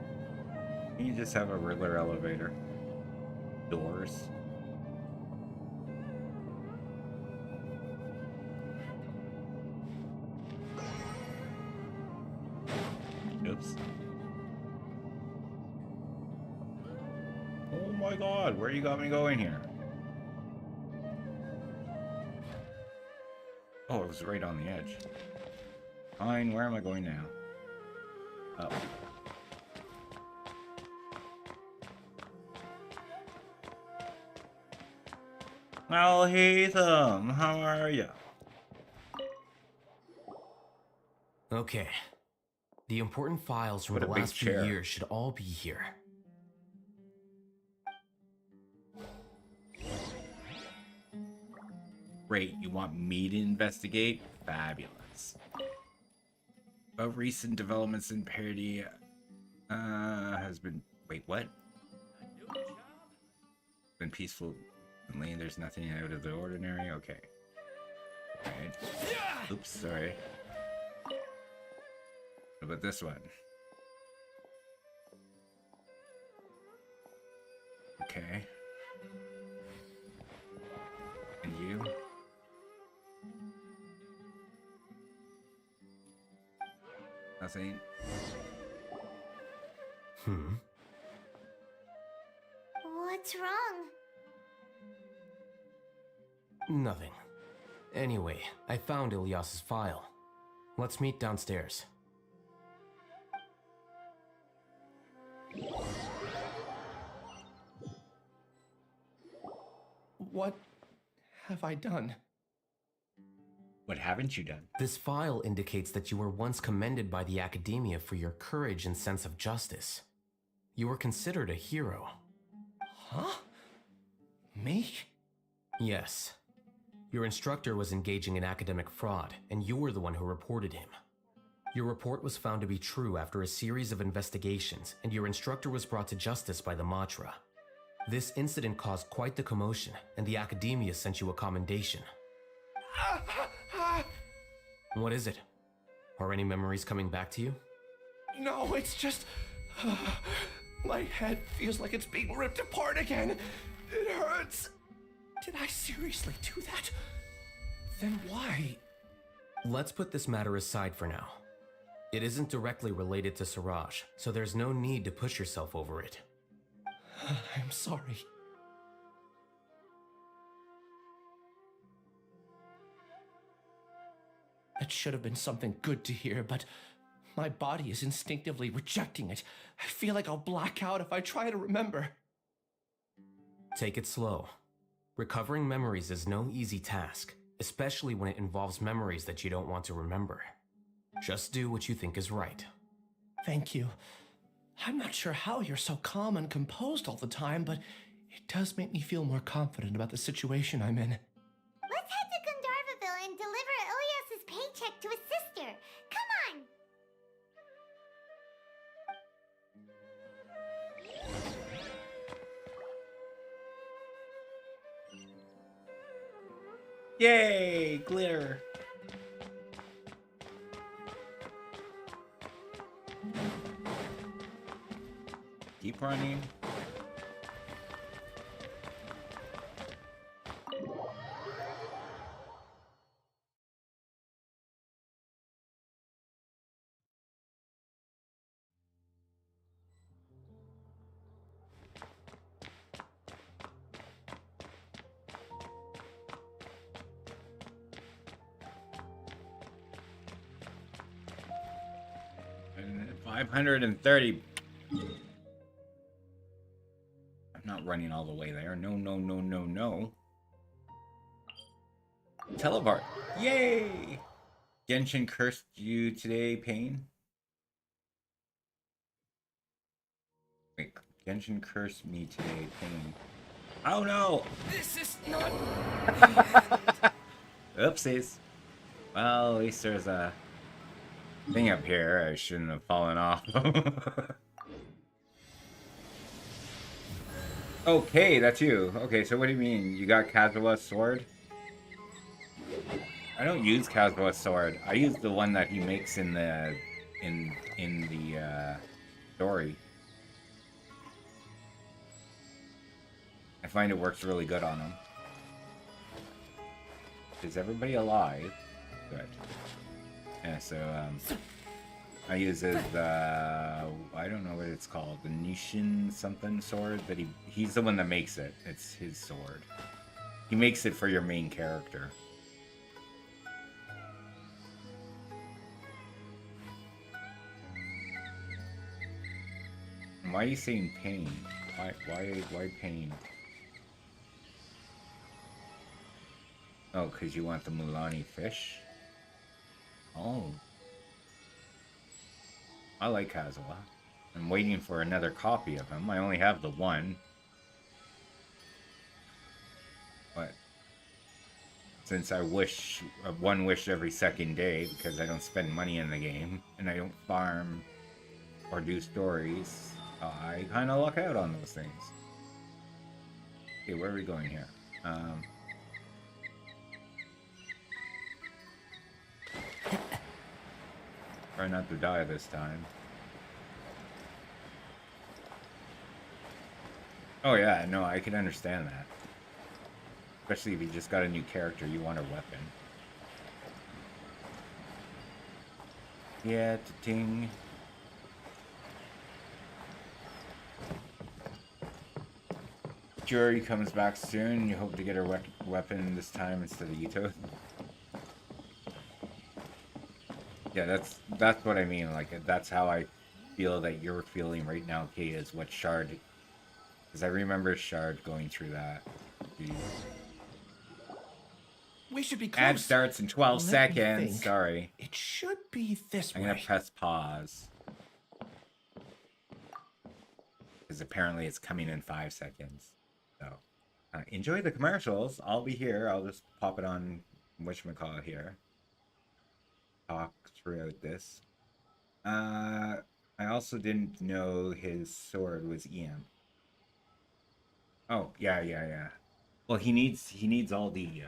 Can you just have a regular elevator? Doors. Oops. Oh my god, where you got me going here? Oh, it was right on the edge. Fine, where am I going now? Oh. Well, Heatham, how are you? Okay. The important files from What the a big last few chair. years should all be here. Great, you want me to investigate? Fabulous. About recent developments in Parody, has been... Wait, what? Been peaceful and there's nothing out of the ordinary? Okay. Alright. Oops, sorry. What about this one? Okay. And you? Nothing. What's wrong? Nothing. Anyway, I found Ilyas's file. Let's meet downstairs. What have I done? What haven't you done? This file indicates that you were once commended by the academia for your courage and sense of justice. You were considered a hero. Huh? Me? Yes. Your instructor was engaging in academic fraud, and you were the one who reported him. Your report was found to be true after a series of investigations, and your instructor was brought to justice by the Matra. This incident caused quite the commotion, and the academia sent you a commendation. What is it? Are any memories coming back to you? No, it's just... my head feels like it's being ripped apart again. It hurts. Did I seriously do that? Then why? Let's put this matter aside for now. It isn't directly related to Siraj, so there's no need to push yourself over it. I'm sorry. That should have been something good to hear, but my body is instinctively rejecting it. I feel like I'll black out if I try to remember. Take it slow. Recovering memories is no easy task, especially when it involves memories that you don't want to remember. Just do what you think is right. Thank you. I'm not sure how you're so calm and composed all the time, but it does make me feel more confident about the situation I'm in. Let's head to Gandharvaville and deliver Ilyas's paycheck to his sister. Come on! Yay! Glitter! Keep running. 530. I'm not running all the way there. No, no, no, no, no. Televart. Yay! Genshin cursed you today, Pain? Wait, Genshin cursed me today, Pain. Oh no! This is not. Oopsies. Well, at least there's a thing up here. I shouldn't have fallen off. Okay, that's you. Okay, so what do you mean? You got Kazua's sword? I don't use Kazua's sword. I use the one that he makes in the story. I find it works really good on him. Is everybody alive? Good. Yeah, so I use his I don't know what it's called, the Nishin something sword, but he's the one that makes it. It's his sword. He makes it for your main character. Why are you saying pain? Why pain? Oh, because you want the Mulani fish? Oh. I like Kazuha. I'm waiting for another copy of him. I only have the one. But since I wish one wish every second day because I don't spend money in the game and I don't farm or do stories, I kind of luck out on those things. Okay, where are we going here? Try not to die this time. Oh yeah, no, I can understand that. Especially if you just got a new character, you want a weapon. Yeah, ting. Jury comes back soon. You hope to get her weapon this time instead of Ito. Yeah, that's what I mean. Like, that's how I feel that you're feeling right now, Kate, is what Shard... Because I remember Shard going through that. Jeez. We should be close. Ad starts in 12 Let me seconds. think. Sorry. It should be this I'm way. gonna press pause. Because apparently it's coming in 5 seconds. So, enjoy the commercials. I'll be here. I'll just pop it on whatchamacallit here. Talk throughout this. I also didn't know his sword was EM. Oh, yeah. Well, he needs all the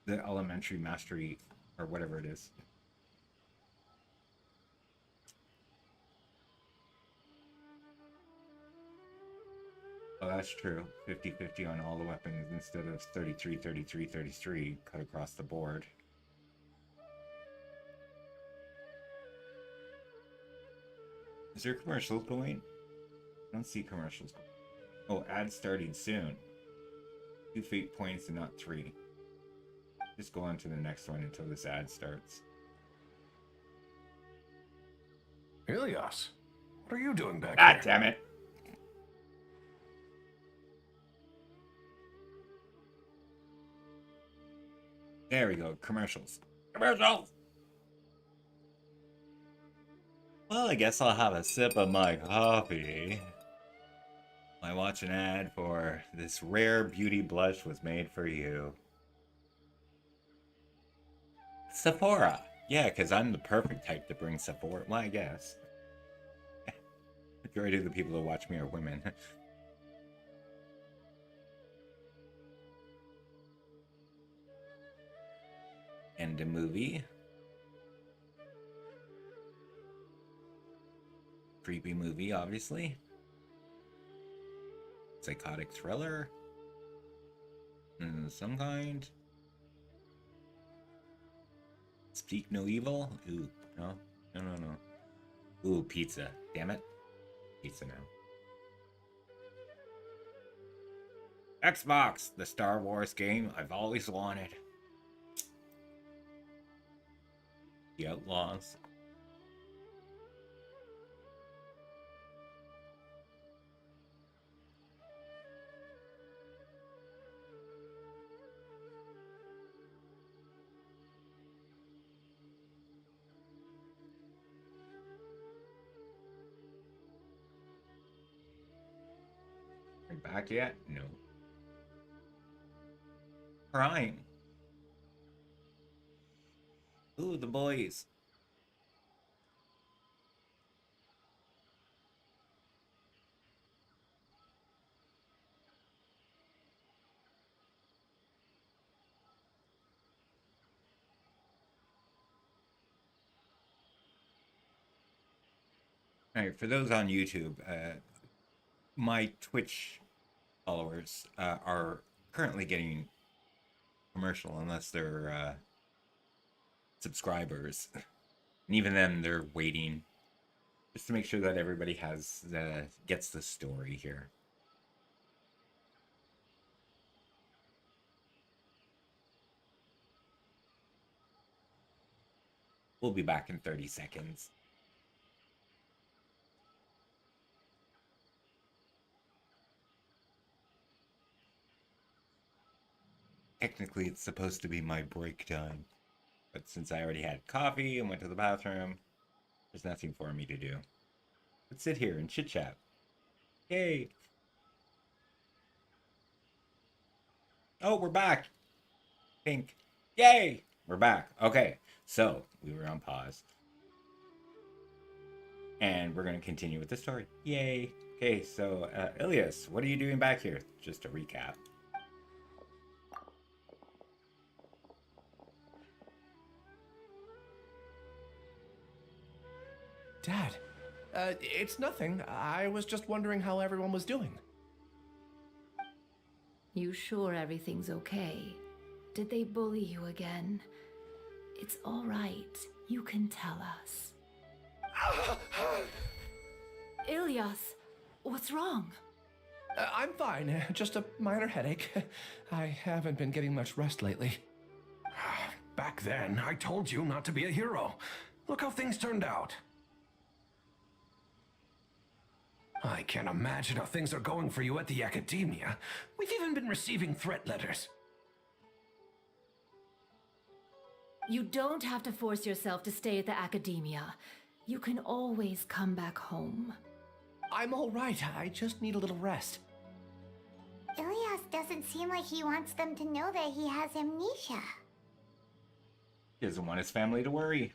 elementary mastery or whatever it is. Oh, that's true. 50-50 on all the weapons instead of 33, 33, 33 cut across the board. Is there commercials going? I don't see commercials. Oh, ad starting soon. 2 fate points and not 3. Just go on to the next one until this ad starts. Ilias, what are you doing back God here? damn it! There we go, commercials. Commercials! Well, I guess I'll have a sip of my coffee. I watch an ad for this rare beauty blush was made for you. Sephora. Yeah, because I'm the perfect type to bring Sephora. Well, I guess. Majority of the people who watch me are women. And a movie. Creepy movie, obviously. Psychotic thriller. Some kind. Speak no evil. Ooh, no. Ooh, pizza. Damn it. Pizza now. Xbox, the Star Wars game I've always wanted. The Outlaws. Are you back yet? No. Prime. Ooh, the boys. All right, for those on YouTube, my Twitch followers are currently getting commercial unless they're subscribers. And even then, they're waiting just to make sure that everybody has gets the story here. We'll be back in 30 seconds. Technically, it's supposed to be my break time. But since I already had coffee and went to the bathroom, there's nothing for me to do. Let's sit here and chit-chat. Yay! Oh, we're back! Pink. Yay! We're back. Okay, so we were on pause. And we're going to continue with the story. Yay! Okay, so Ilias, what are you doing back here? Just to recap. Dad, it's nothing. I was just wondering how everyone was doing. You sure everything's okay? Did they bully you again? It's all right. You can tell us. Ilyas, what's wrong? I'm fine. Just a minor headache. I haven't been getting much rest lately. Back then, I told you not to be a hero. Look how things turned out. I can't imagine how things are going for you at the academia. We've even been receiving threat letters. You don't have to force yourself to stay at the academia. You can always come back home. I'm all right. I just need a little rest. Ilias doesn't seem like he wants them to know that he has amnesia. He doesn't want his family to worry.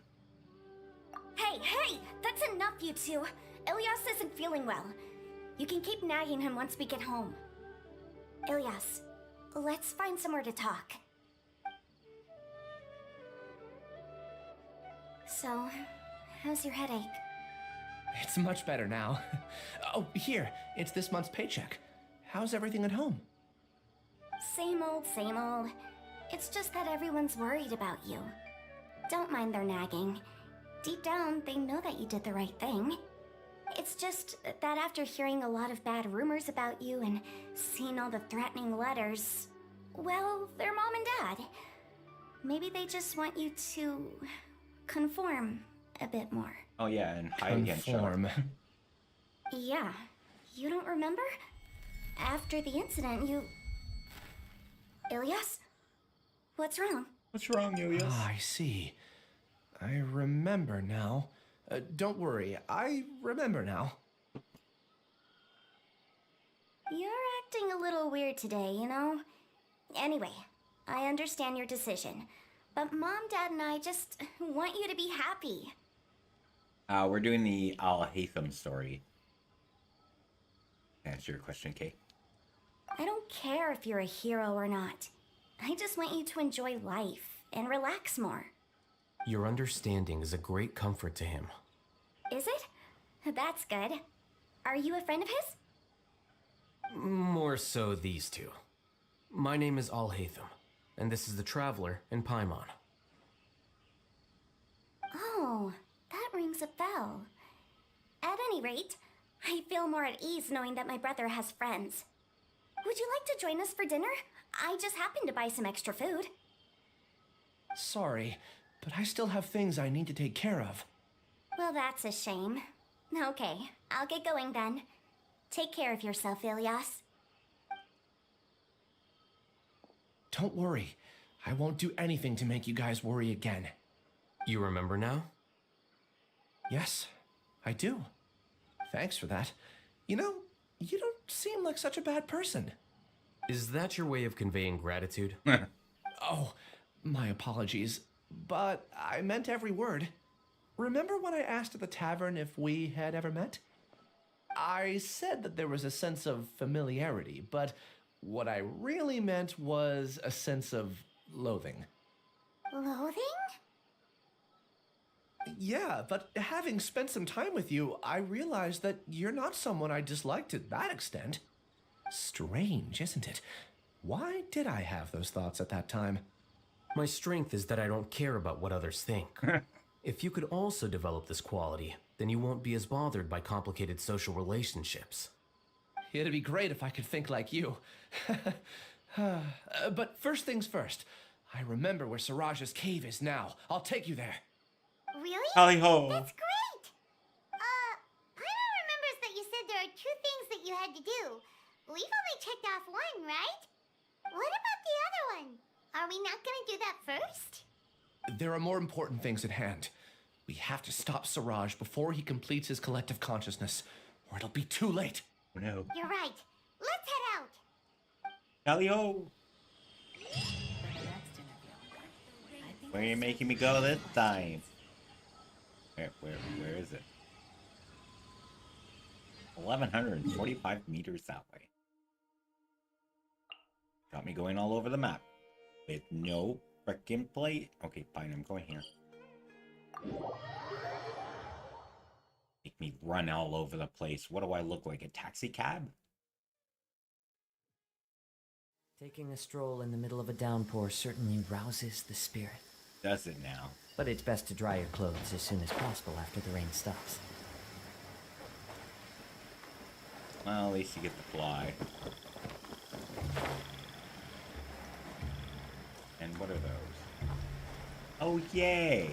Hey! That's enough, you two. Ilyas isn't feeling well. You can keep nagging him once we get home. Ilyas, let's find somewhere to talk. So, how's your headache? It's much better now. Oh, here. It's this month's paycheck. How's everything at home? Same old, same old. It's just that everyone's worried about you. Don't mind their nagging. Deep down, they know that you did the right thing. It's just that after hearing a lot of bad rumors about you and seeing all the threatening letters, well, they're mom and dad. Maybe they just want you to conform a bit more. Oh yeah, and hide against Conform. Yeah, you don't remember? After the incident, you... Ilyas? What's wrong? What's wrong, Ilias? Ah, I see. I remember now. Don't worry, I remember now. You're acting a little weird today, you know? Anyway, I understand your decision. But Mom, Dad, and I just want you to be happy. We're doing the Al-Haytham story. Answer your question, Kate. I don't care if you're a hero or not. I just want you to enjoy life and relax more. Your understanding is a great comfort to him. Is it? That's good. Are you a friend of his? More so these two. My name is Al-Haytham, and this is the Traveler in Paimon. Oh, that rings a bell. At any rate, I feel more at ease knowing that my brother has friends. Would you like to join us for dinner? I just happened to buy some extra food. Sorry, but I still have things I need to take care of. Well, that's a shame. Okay, I'll get going then. Take care of yourself, Ilyas. Don't worry. I won't do anything to make you guys worry again. You remember now? Yes, I do. Thanks for that. You know, you don't seem like such a bad person. Is that your way of conveying gratitude? Oh, my apologies. But I meant every word. Remember when I asked at the tavern if we had ever met? I said that there was a sense of familiarity, but what I really meant was a sense of loathing. Loathing? Yeah, but having spent some time with you, I realized that you're not someone I dislike to that extent. Strange, isn't it? Why did I have those thoughts at that time? My strength is that I don't care about what others think. If you could also develop this quality, then you won't be as bothered by complicated social relationships. It'd be great if I could think like you. But first things first, I remember where Siraj's cave is now. I'll take you there. Really? Tally-ho! That's great! Paimon remembers that you said there are 2 things that you had to do. We've only checked off 1, right? What about the other one? Are we not gonna do that first? There are more important things at hand. We have to stop Siraj before he completes his collective consciousness, or it'll be too late. No. You're right. Let's head out. Tally-ho! Where are you making me go this time? Where is it? 1,145 meters that way. Got me going all over the map. With no frickin' plate. Okay, fine, I'm going here. Make me run all over the place. What do I look like? A taxi cab? Taking a stroll in the middle of a downpour certainly rouses the spirit. Does it now? But it's best to dry your clothes as soon as possible after the rain stops. Well, at least you get to fly. And what are those? Oh, yay!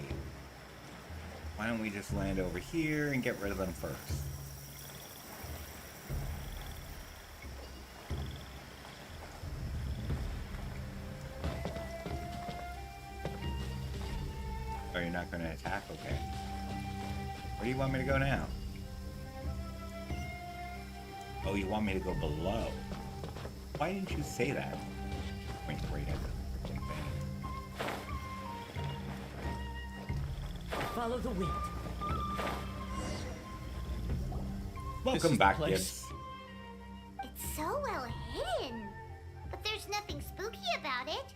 Why don't we just land over here and get rid of them first? Oh, you're not going to attack? Okay. Where do you want me to go now? Oh, you want me to go below? Why didn't you say that? Wait, right at the freaking thing. Follow the wind. Welcome back, kids. It's so well hidden. But there's nothing spooky about it.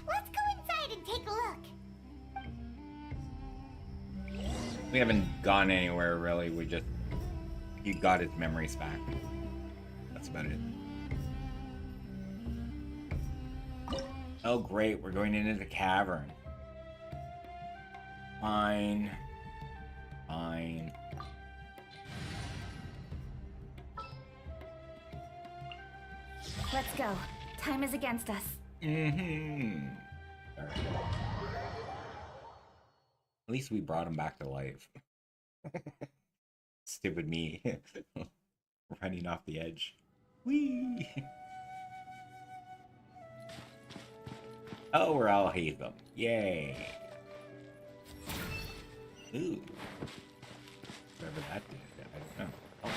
Let's go inside and take a look. We haven't gone anywhere, really. He got his memories back. That's about it. Oh, great. We're going into the cavern. Fine. Fine. Let's go. Time is against us. Mm-hmm. Right. At least we brought him back to life. Stupid me. Running off the edge. Whee! Oh, we're all Hatham. Yay! Ooh. Whatever that did, I don't know.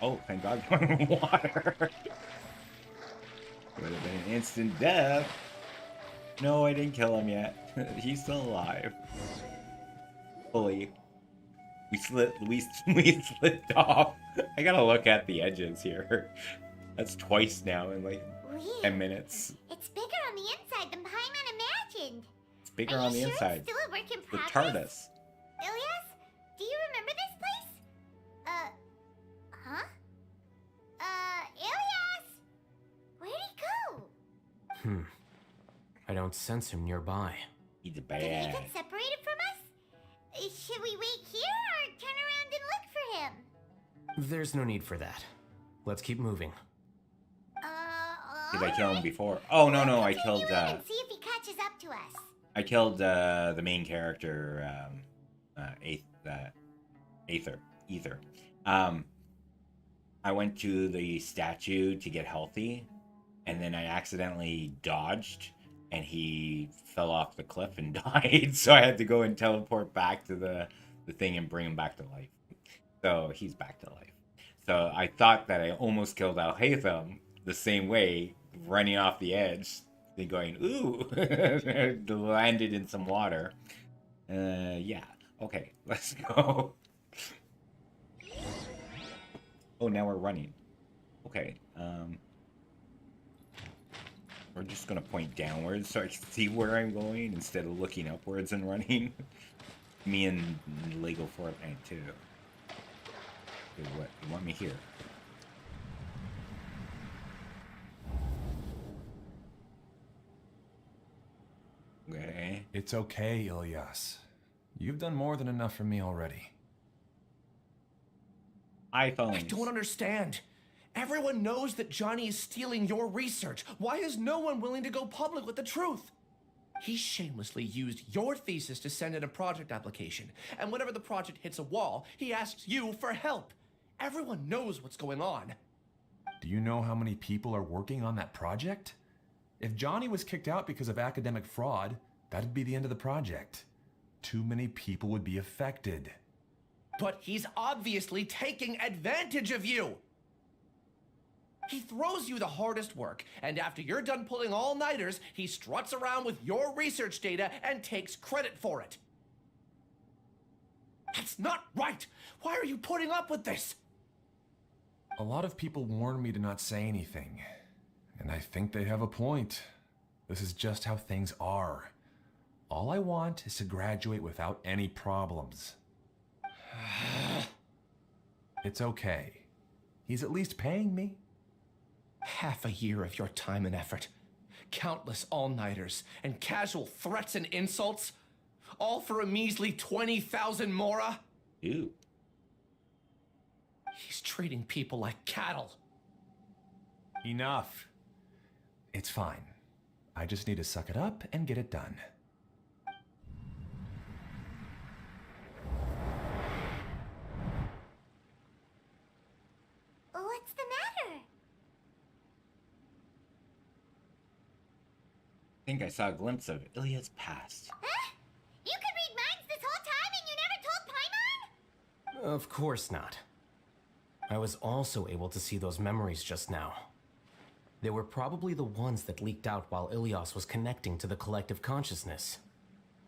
Oh, thank God for water! Would have been an instant death. No, I didn't kill him yet. He's still alive. Fully. We slipped off. I gotta look at the edges here. That's twice now in like 10 minutes. It's bigger on the inside than Paimon imagined. It's bigger on the Sure inside. it's still a work in The progress? TARDIS. Ilyas, do you remember this place? Huh? Ilyas! Where'd he go? I don't sense him nearby. He's Did he bad. get separated from us? Should we wait here or turn around and look for him? There's no need for that. Let's keep moving. Did I kill him before? Oh, no, I killed, And see if he catches up to us. I killed the main character, Ether. I went to the statue to get healthy, and then I accidentally dodged, and he fell off the cliff and died. So I had to go and teleport back to the thing and bring him back to life. So he's back to life. So I thought that I almost killed Al Haytham the same way, running off the edge, then going, ooh, landed in some water. Yeah. Okay, let's go. Oh, now we're running. Okay. We're just gonna point downwards so I can see where I'm going instead of looking upwards and running. Me and Lego Fortnite too. Okay, what? You want me here? Okay. It's okay, Ilyas. You've done more than enough for me already. iPhones. I don't understand. Everyone knows that Johnny is stealing your research. Why is no one willing to go public with the truth? He shamelessly used your thesis to send in a project application, and whenever the project hits a wall, he asks you for help. Everyone knows what's going on. Do you know how many people are working on that project? If Johnny was kicked out because of academic fraud, that'd be the end of the project. Too many people would be affected. But he's obviously taking advantage of you. He throws you the hardest work, and after you're done pulling all-nighters, he struts around with your research data and takes credit for it. That's not right! Why are you putting up with this? A lot of people warn me to not say anything, and I think they have a point. This is just how things are. All I want is to graduate without any problems. It's okay. He's at least paying me. Half a year of your time and effort, countless all-nighters, and casual threats and insults, all for a measly 20,000 mora? Ew. He's treating people like cattle. Enough. It's fine. I just need to suck it up and get it done. What's the matter? I think I saw a glimpse of Ilya's past. Huh? You could read minds this whole time and you never told Paimon? Of course not. I was also able to see those memories just now. They were probably the ones that leaked out while Ilyas was connecting to the collective consciousness.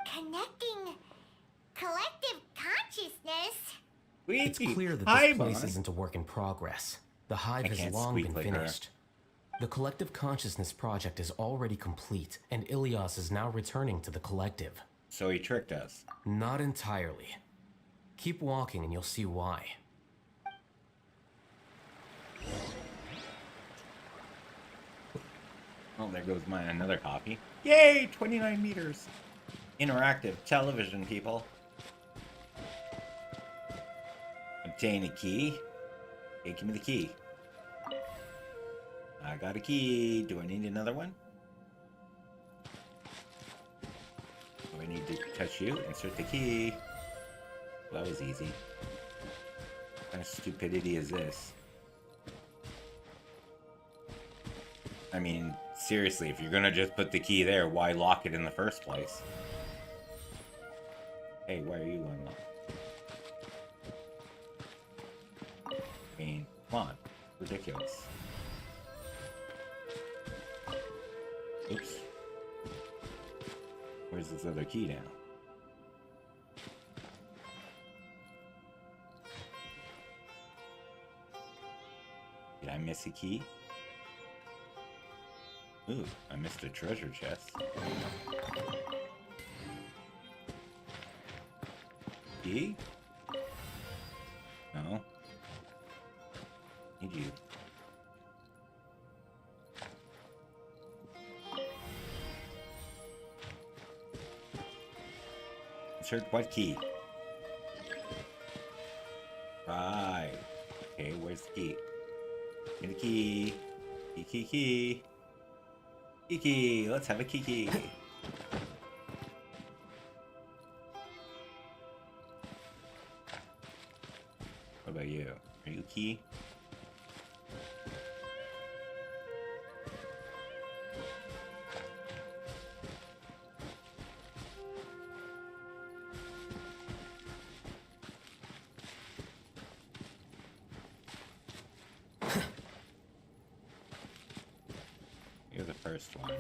Connecting collective consciousness? It's clear that this place isn't a work in progress. The hive has long been finished. The collective consciousness project is already complete, and Ilyas is now returning to the collective. So he tricked us. Not entirely. Keep walking and you'll see why. Oh, there goes my another copy. Yay! 29 meters. Interactive television, people. Obtain a key. Okay, give me the key. I got a key. Do I need another one? Do I need to touch you? Insert the key. Well, that was easy. What kind of stupidity is this? I mean, seriously, if you're gonna just put the key there, why lock it in the first place? Hey, why are you unlocked? I mean, come on. Ridiculous. Oops. Where's this other key now? Did I miss a key? Ooh, I missed a treasure chest. Key? No. Need you. Insert what key? Right. Okay, where's the key? Give me the key. Key. Kiki, let's have a Kiki. What about you? Are you key? You're the first one.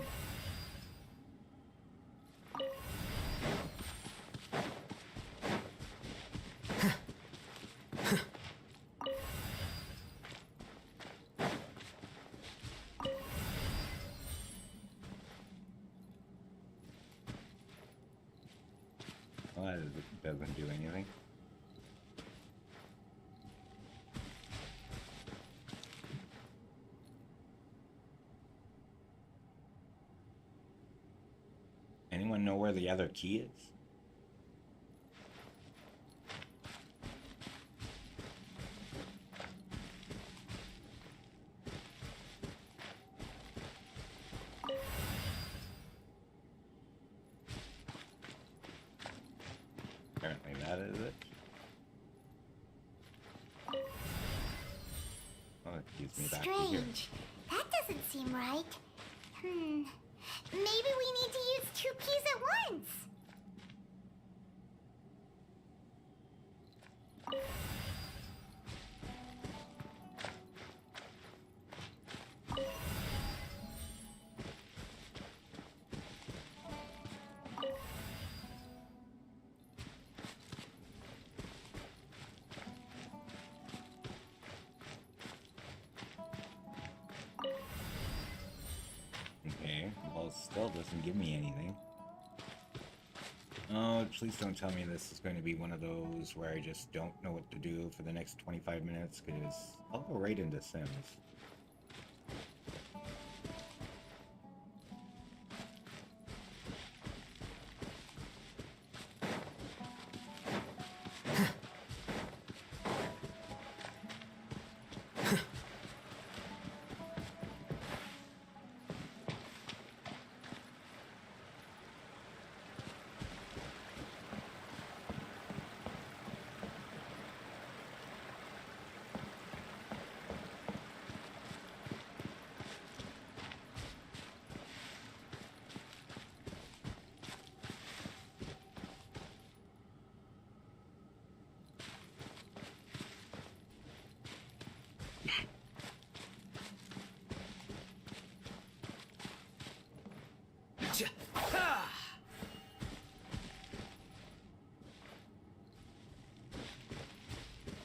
Well, that doesn't do anything. Anyone know where the other key is? Apparently that is it. Oh, it gives me back to here. Strange. That doesn't seem right. Maybe we need to use 2 keys at once. Okay, well, it still doesn't give me anything. Oh, please don't tell me this is going to be one of those where I just don't know what to do for the next 25 minutes, because I'll go right into Sims.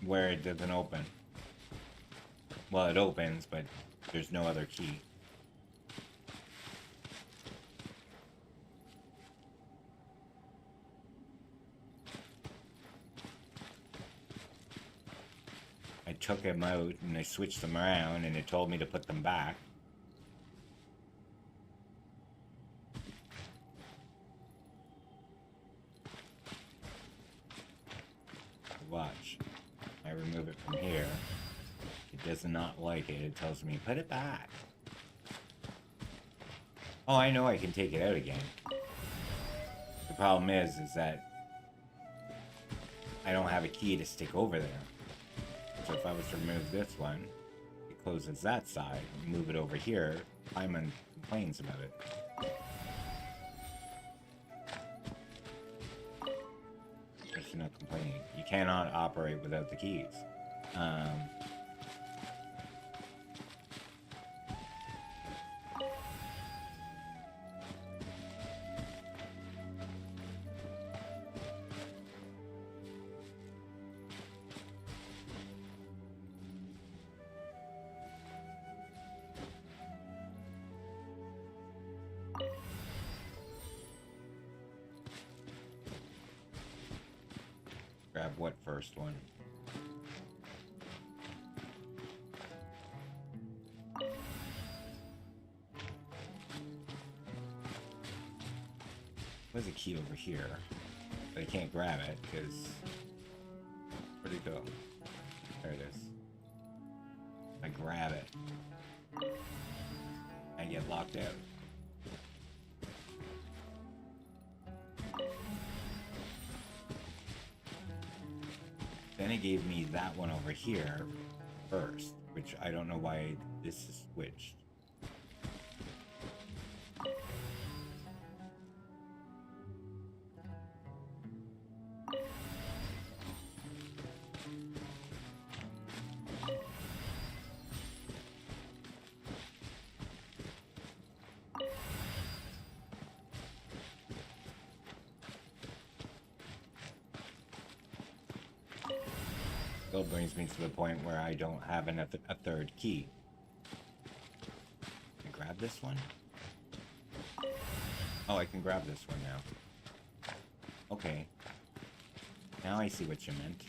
Where it doesn't open. Well, it opens, but there's no other key. I took them out and I switched them around and it told me to put them back. Watch. I remove it from here. It does not like it. It tells me, put it back. Oh, I know I can take it out again. The problem is that I don't have a key to stick over there. So if I was to remove this one, it closes that side. Move it over here. Hyman complains about it. She's not complaining. You cannot operate without the keys. Grab what first one? There's a key over here, but I can't grab it because where'd it go? There it is. I grab it. I get locked out. Then it gave me that one over here first, which I don't know why this is switched. Still brings me to the point where I don't have a third key. Can I grab this one? Oh, I can grab this one now. Okay. Now I see what you meant.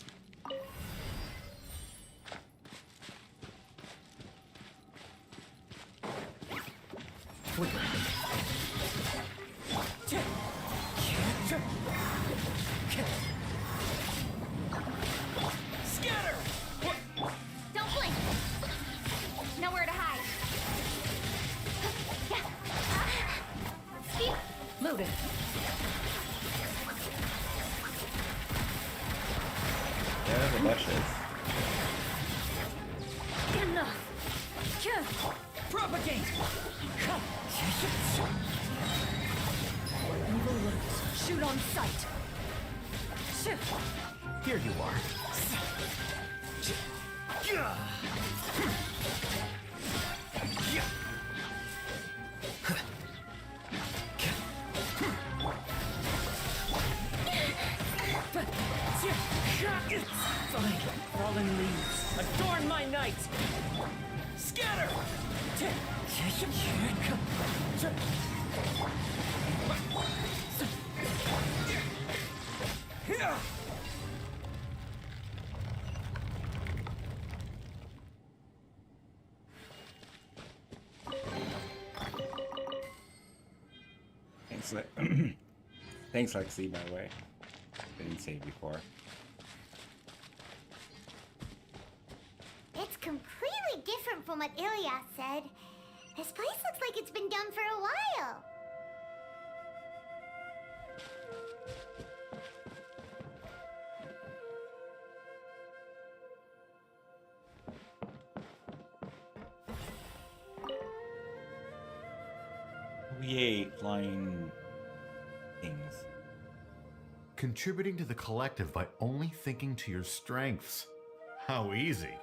Scatter! Don't blink! Nowhere to hide. Speed! Loaded. There are the bushes. Enough. Propagate! Where evil lurks, shoot on sight. Shoot. Here you are. Fine. Fallen leaves. Adorn my night! Scatter! Thanks, thanks, Lexi, by the way. Didn't say it before. It's completely different from what Ilyas said. This place looks like it's been done for a while. Yay, flying things. Contributing to the collective by only thinking to your strengths. How easy.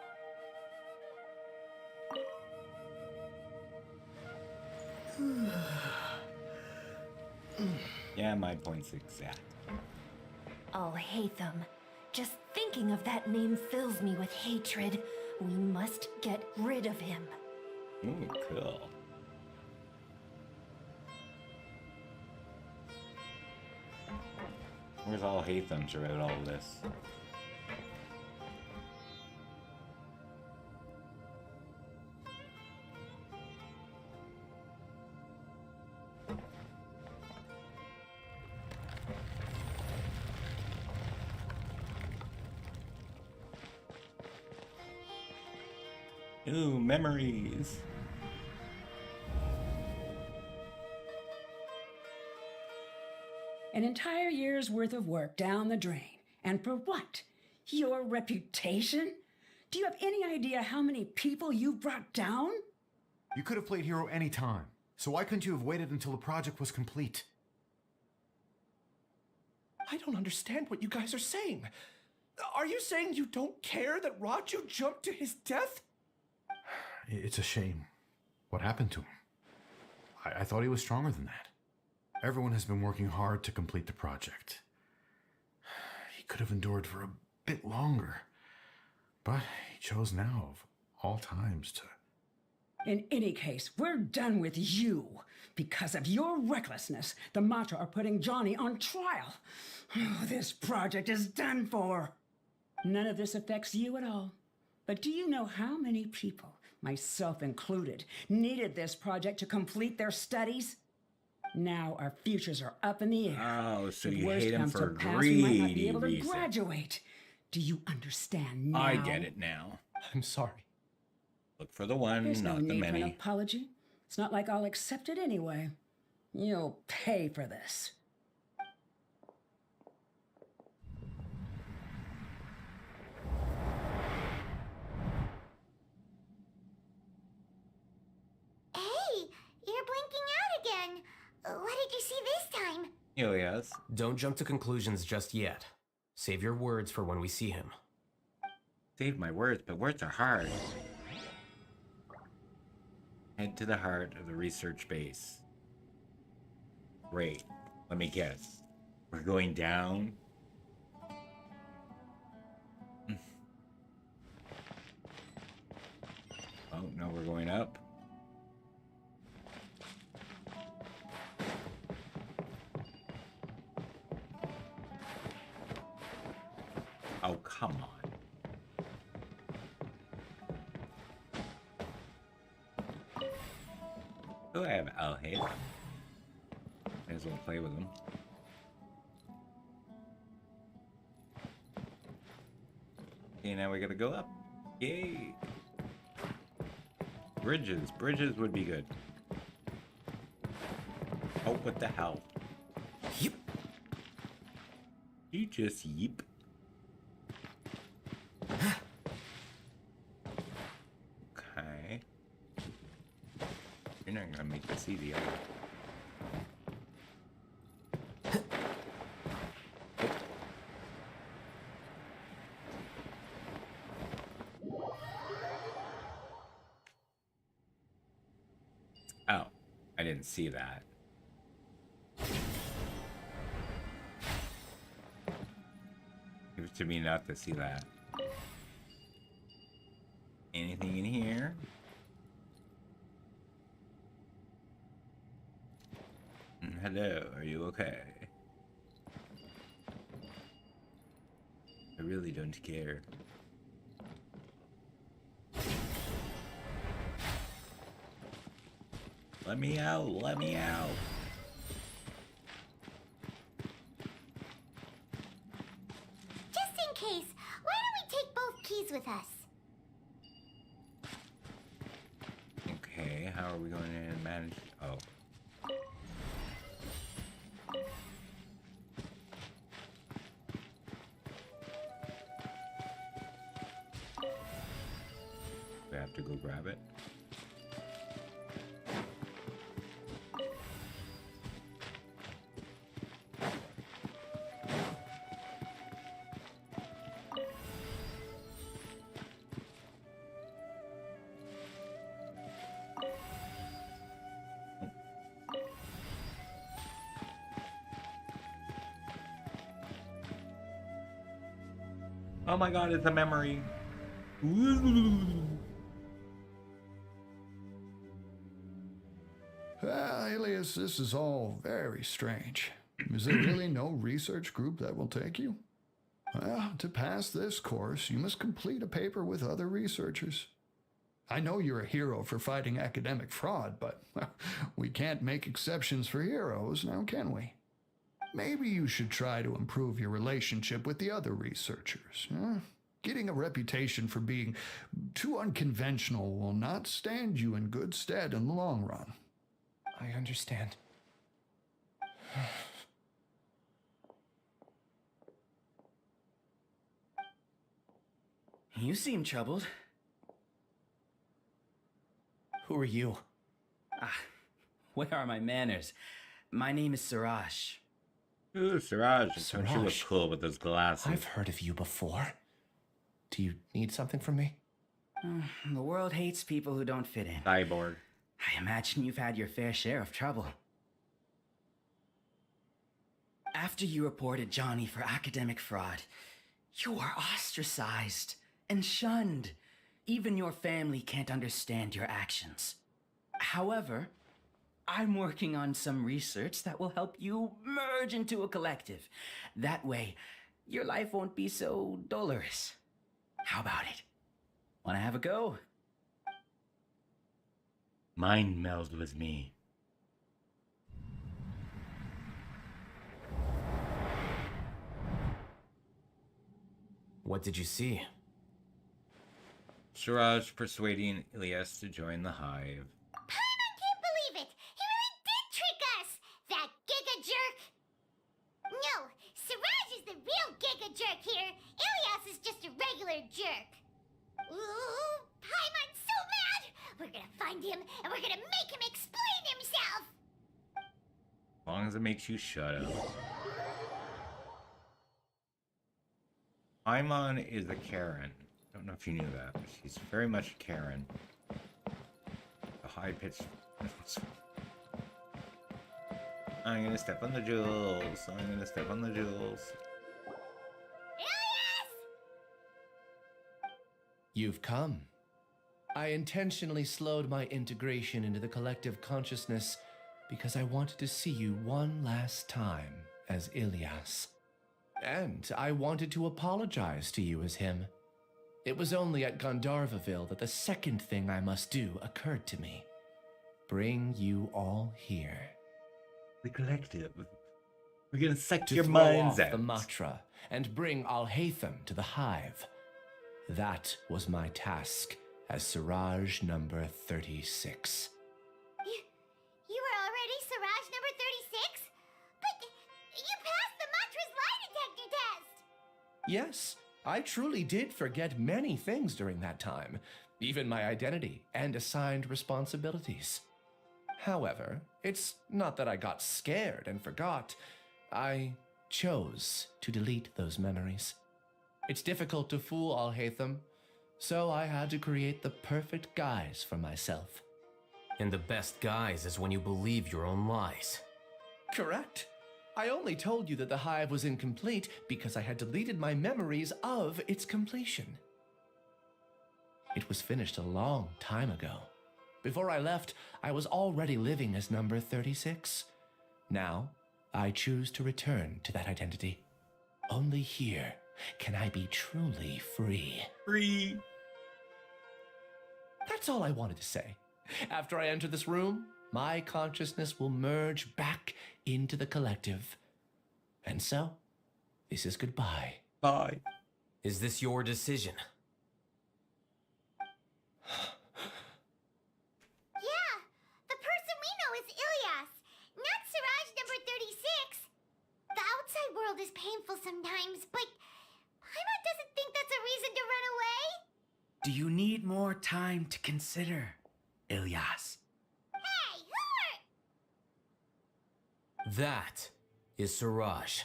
Yeah, my point's exact. I'll hate them. Just thinking of that name fills me with hatred. We must get rid of him. Ooh, cool. Where's all Hatham throughout all this? Ooh, memories. An entire year's worth of work down the drain. And for what? Your reputation? Do you have any idea how many people you brought down? You could have played hero any time, so why couldn't you have waited until the project was complete? I don't understand what you guys are saying. Are you saying you don't care that Raju jumped to his death? It's a shame. What happened to him? I thought he was stronger than that. Everyone has been working hard to complete the project. He could have endured for a bit longer, but he chose now, of all times, to... In any case, we're done with you. Because of your recklessness, the Matra are putting Johnny on trial. This project is done for. None of this affects you at all. But do you know how many people, myself included, needed this project to complete their studies? Now our futures are up in the air. Oh, so If you worst hate him comes to for pass, we might not be able to reason. graduate. Do you understand now? I get it now. I'm sorry. Look for the one, There's no not the need for an many. apology. It's not like I'll accept it anyway. You'll pay for this. did you see this time? Ilias. Don't jump to conclusions just yet. Save your words for when we see him. Save my words, but words are hard. Head to the heart of the research base. Great. Let me guess. We're going down? Oh, no, we're going up. Oh, come on. Oh, I have Al-Hayth. May as well play with them. Okay, now we gotta go up. Yay! Bridges. Bridges would be good. Oh, what the hell? Yep. You just yeep. Okay. You're not gonna make this easy, are you? Oh, I didn't see that. It was to me not to see that. Anything in here? Hello, are you okay? I really don't care. Let me out, let me out. Just in case, why don't we take both keys with us? Okay, how are we going to manage? Oh. We have to go grab it. Oh my god, it's a memory. Alias, this is all very strange. Is there really no research group that will take you? Well, to pass this course, you must complete a paper with other researchers. I know you're a hero for fighting academic fraud, but we can't make exceptions for heroes, now can we? Maybe you should try to improve your relationship with the other researchers. Getting a reputation for being too unconventional will not stand you in good stead in the long run. I understand. You seem troubled. Who are you? Where are my manners? My name is Siraj. Ooh, Siraj. Don't you look cool with those glasses? I've heard of you before. Do you need something from me? The world hates people who don't fit in. Cyborg. I imagine you've had your fair share of trouble. After you reported Johnny for academic fraud, you were ostracized and shunned. Even your family can't understand your actions. However, I'm working on some research that will help you merge into a collective. That way, your life won't be so dolorous. How about it? Wanna have a go? Mind meld with me. What did you see? Siraj persuading Ilias to join the hive. Paimon can't believe it! He really did trick us! That giga jerk! No, Siraj is the real giga jerk here. Ilias is just a regular jerk. Ooh, Paimon's so mad! We're gonna find him and we're gonna make him explain himself! long as it makes you shut up. Paimon is a Karen. I don't know if you knew that, but she's very much a Karen. A high-pitched... I'm gonna step on the jewels. I'm gonna step on the jewels. You've come. I intentionally slowed my integration into the collective consciousness because I wanted to see you one last time as Ilias. And I wanted to apologize to you as him. It was only at Gandharvaville that the second thing I must do occurred to me. Bring you all here. The collective. We're gonna suck To your throw minds off out. the Matra and bring Alhaitham to the hive. That was my task as Siraj number 36. You were already Siraj number 36? But you passed the Matra's lie detector test! Yes, I truly did forget many things during that time, even my identity and assigned responsibilities. However, it's not that I got scared and forgot. I chose to delete those memories. It's difficult to fool Alhaitham, so I had to create the perfect guise for myself. And the best guise is when you believe your own lies. Correct. I only told you that the hive was incomplete because I had deleted my memories of its completion. It was finished a long time ago. Before I left, I was already living as number 36. Now, I choose to return to that identity. Only here can I be truly free. Free. That's all I wanted to say. After I enter this room, my consciousness will merge back into the collective. And so, this is goodbye. Bye. Is this your decision? Yeah, the person we know is Ilias, not Siraj number 36. The outside world is painful sometimes, but Paimon doesn't think that's a reason to run away. Do you need more time to consider, Ilias? Hey, who are... That is Siraj.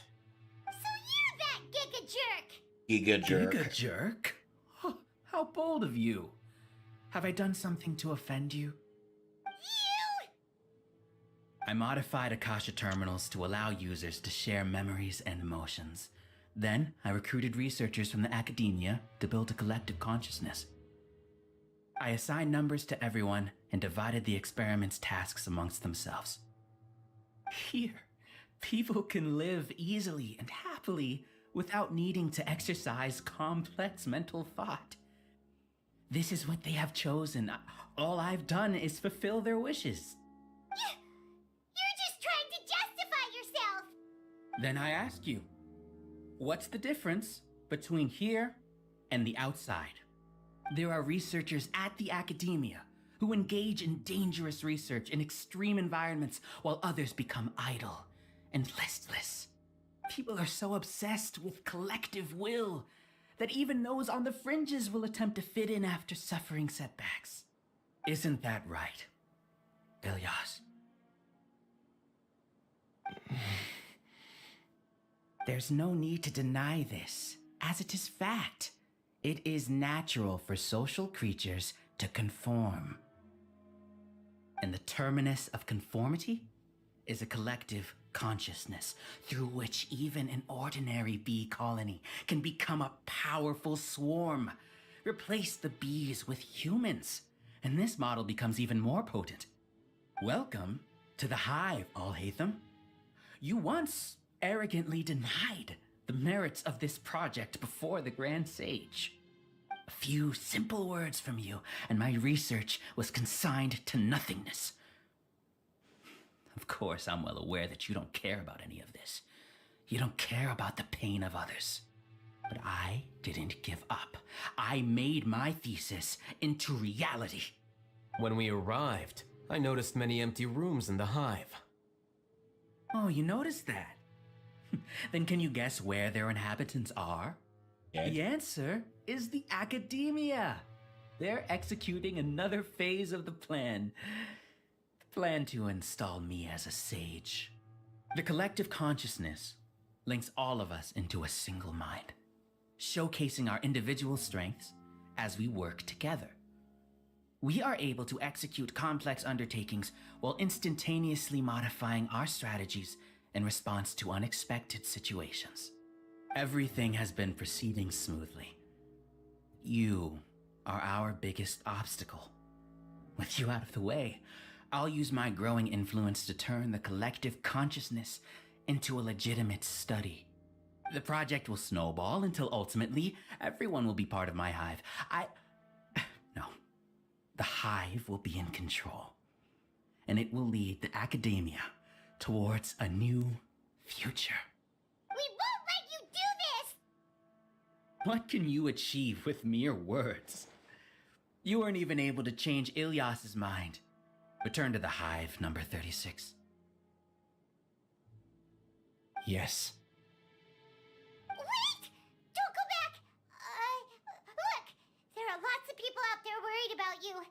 So you're that giga jerk! Giga jerk. Giga jerk? Huh, how bold of you. Have I done something to offend you? You! I modified Akasha terminals to allow users to share memories and emotions. Then, I recruited researchers from the academia to build a collective consciousness. I assigned numbers to everyone and divided the experiment's tasks amongst themselves. Here, people can live easily and happily without needing to exercise complex mental thought. This is what they have chosen. All I've done is fulfill their wishes. You're just trying to justify yourself! Then I ask you, what's the difference between here and the outside? There are researchers at the academia who engage in dangerous research in extreme environments while others become idle and listless. People are so obsessed with collective will that even those on the fringes will attempt to fit in after suffering setbacks. Isn't that right, Ilias? There's no need to deny this, as it is fact. It is natural for social creatures to conform. And the terminus of conformity is a collective consciousness through which even an ordinary bee colony can become a powerful swarm. Replace the bees with humans, and this model becomes even more potent. Welcome to the hive, Alhaitham. You once arrogantly denied the merits of this project before the Grand Sage. A few simple words from you, and my research was consigned to nothingness. Of course, I'm well aware that you don't care about any of this. You don't care about the pain of others. But I didn't give up. I made my thesis into reality. When we arrived, I noticed many empty rooms in the hive. Oh, you noticed that? Then can you guess where their inhabitants are? Yeah. The answer is the academia. They're executing another phase of the plan. The plan to install me as a sage. The collective consciousness links all of us into a single mind, showcasing our individual strengths as we work together. We are able to execute complex undertakings while instantaneously modifying our strategies in response to unexpected situations. Everything has been proceeding smoothly. You are our biggest obstacle. With you out of the way, I'll use my growing influence to turn the collective consciousness into a legitimate study. The project will snowball until ultimately everyone will be part of my hive. No. The hive will be in control. And it will lead the academia towards a new future. We won't let you do this! What can you achieve with mere words? You weren't even able to change Ilyas's mind. Return to the hive, number 36. Yes. Wait! Don't go back! Look! There are lots of people out there worried about you.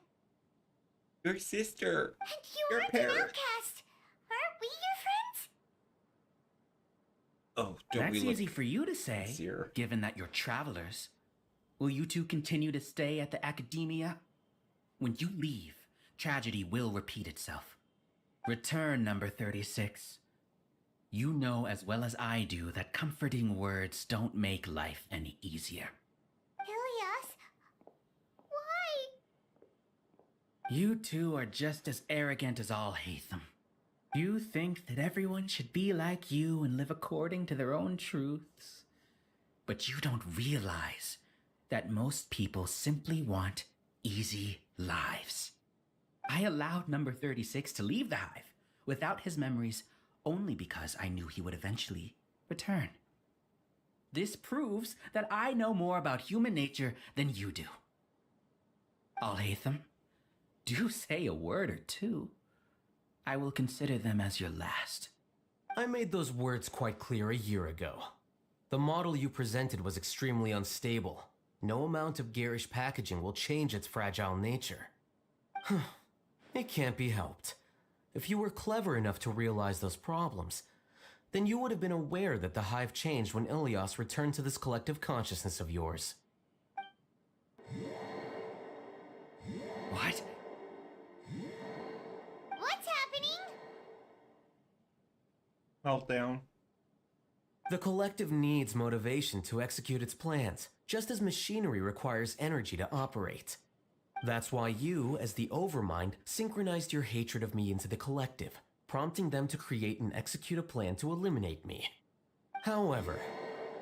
Your sister. And you Your aren't an parents. outcast. Aren't we your friends? Oh, don't That's we look easy for you to say, sincere? given that you're travelers. Will you two continue to stay at the academia? When you leave, tragedy will repeat itself. Return, number 36. You know as well as I do that comforting words don't make life any easier. Ilyas? Why? You two are just as arrogant as all Hatham. You think that everyone should be like you and live according to their own truths. But you don't realize that most people simply want easy lives. I allowed number 36 to leave the hive without his memories only because I knew he would eventually return. This proves that I know more about human nature than you do. Al-Haytham, do say a word or two. I will consider them as your last. I made those words quite clear a year ago. The model you presented was extremely unstable. No amount of garish packaging will change its fragile nature. It can't be helped. If you were clever enough to realize those problems, then you would have been aware that the hive changed when Ilyas returned to this collective consciousness of yours. What? What's happening? Meltdown. The collective needs motivation to execute its plans, just as machinery requires energy to operate. That's why you, as the Overmind, synchronized your hatred of me into the collective, prompting them to create and execute a plan to eliminate me. However,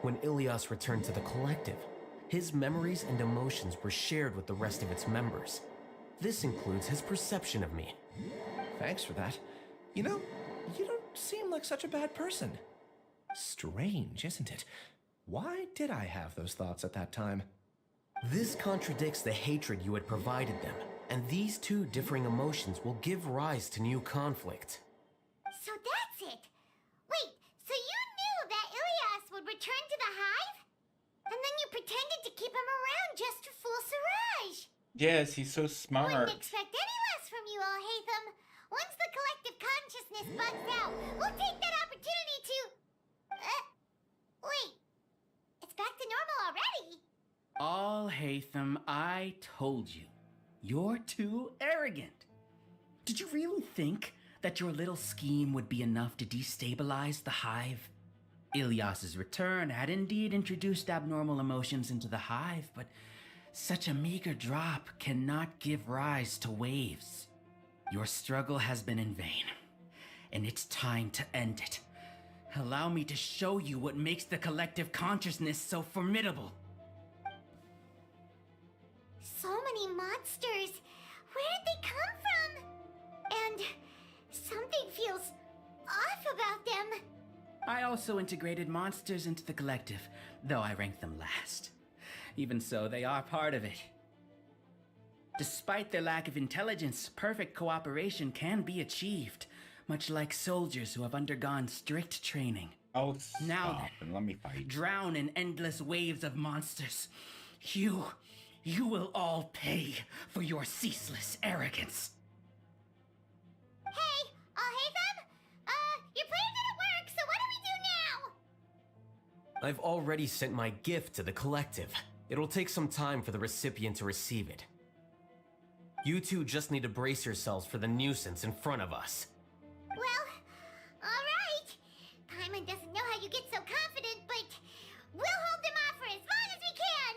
when Ilyas returned to the collective, his memories and emotions were shared with the rest of its members. This includes his perception of me. Thanks for that. You know, you don't seem like such a bad person. Strange, isn't it? Why did I have those thoughts at that time? This contradicts the hatred you had provided them, and these two differing emotions will give rise to new conflict. So that's it. Wait, so you knew that Ilyas would return to the hive? And then you pretended to keep him around just to fool Siraj. Yes, he's so smart. Wouldn't expect any less from you, Al-Haytham. Once the collective consciousness bugs out, we'll take that opportunity to... wait. It's back to normal already. Al-Haytham, I told you. You're too arrogant. Did you really think that your little scheme would be enough to destabilize the hive? Ilyas's return had indeed introduced abnormal emotions into the hive, but such a meager drop cannot give rise to waves. Your struggle has been in vain, and it's time to end it. Allow me to show you what makes the collective consciousness so formidable. So many monsters. Where did they come from? And something feels off about them. I also integrated monsters into the collective, though I ranked them last. Even so, they are part of it. Despite their lack of intelligence, perfect cooperation can be achieved, much like soldiers who have undergone strict training. Oh, now stop and let me fight. Drown in endless waves of monsters. You will all pay for your ceaseless arrogance. Hey, Al-Haytham? Your plan didn't work. I've already sent my gift to the collective. It'll take some time for the recipient to receive it. You two just need to brace yourselves for the nuisance in front of us. Well, alright. Paimon doesn't know how you get so confident, but we'll hold them off for as long as we can.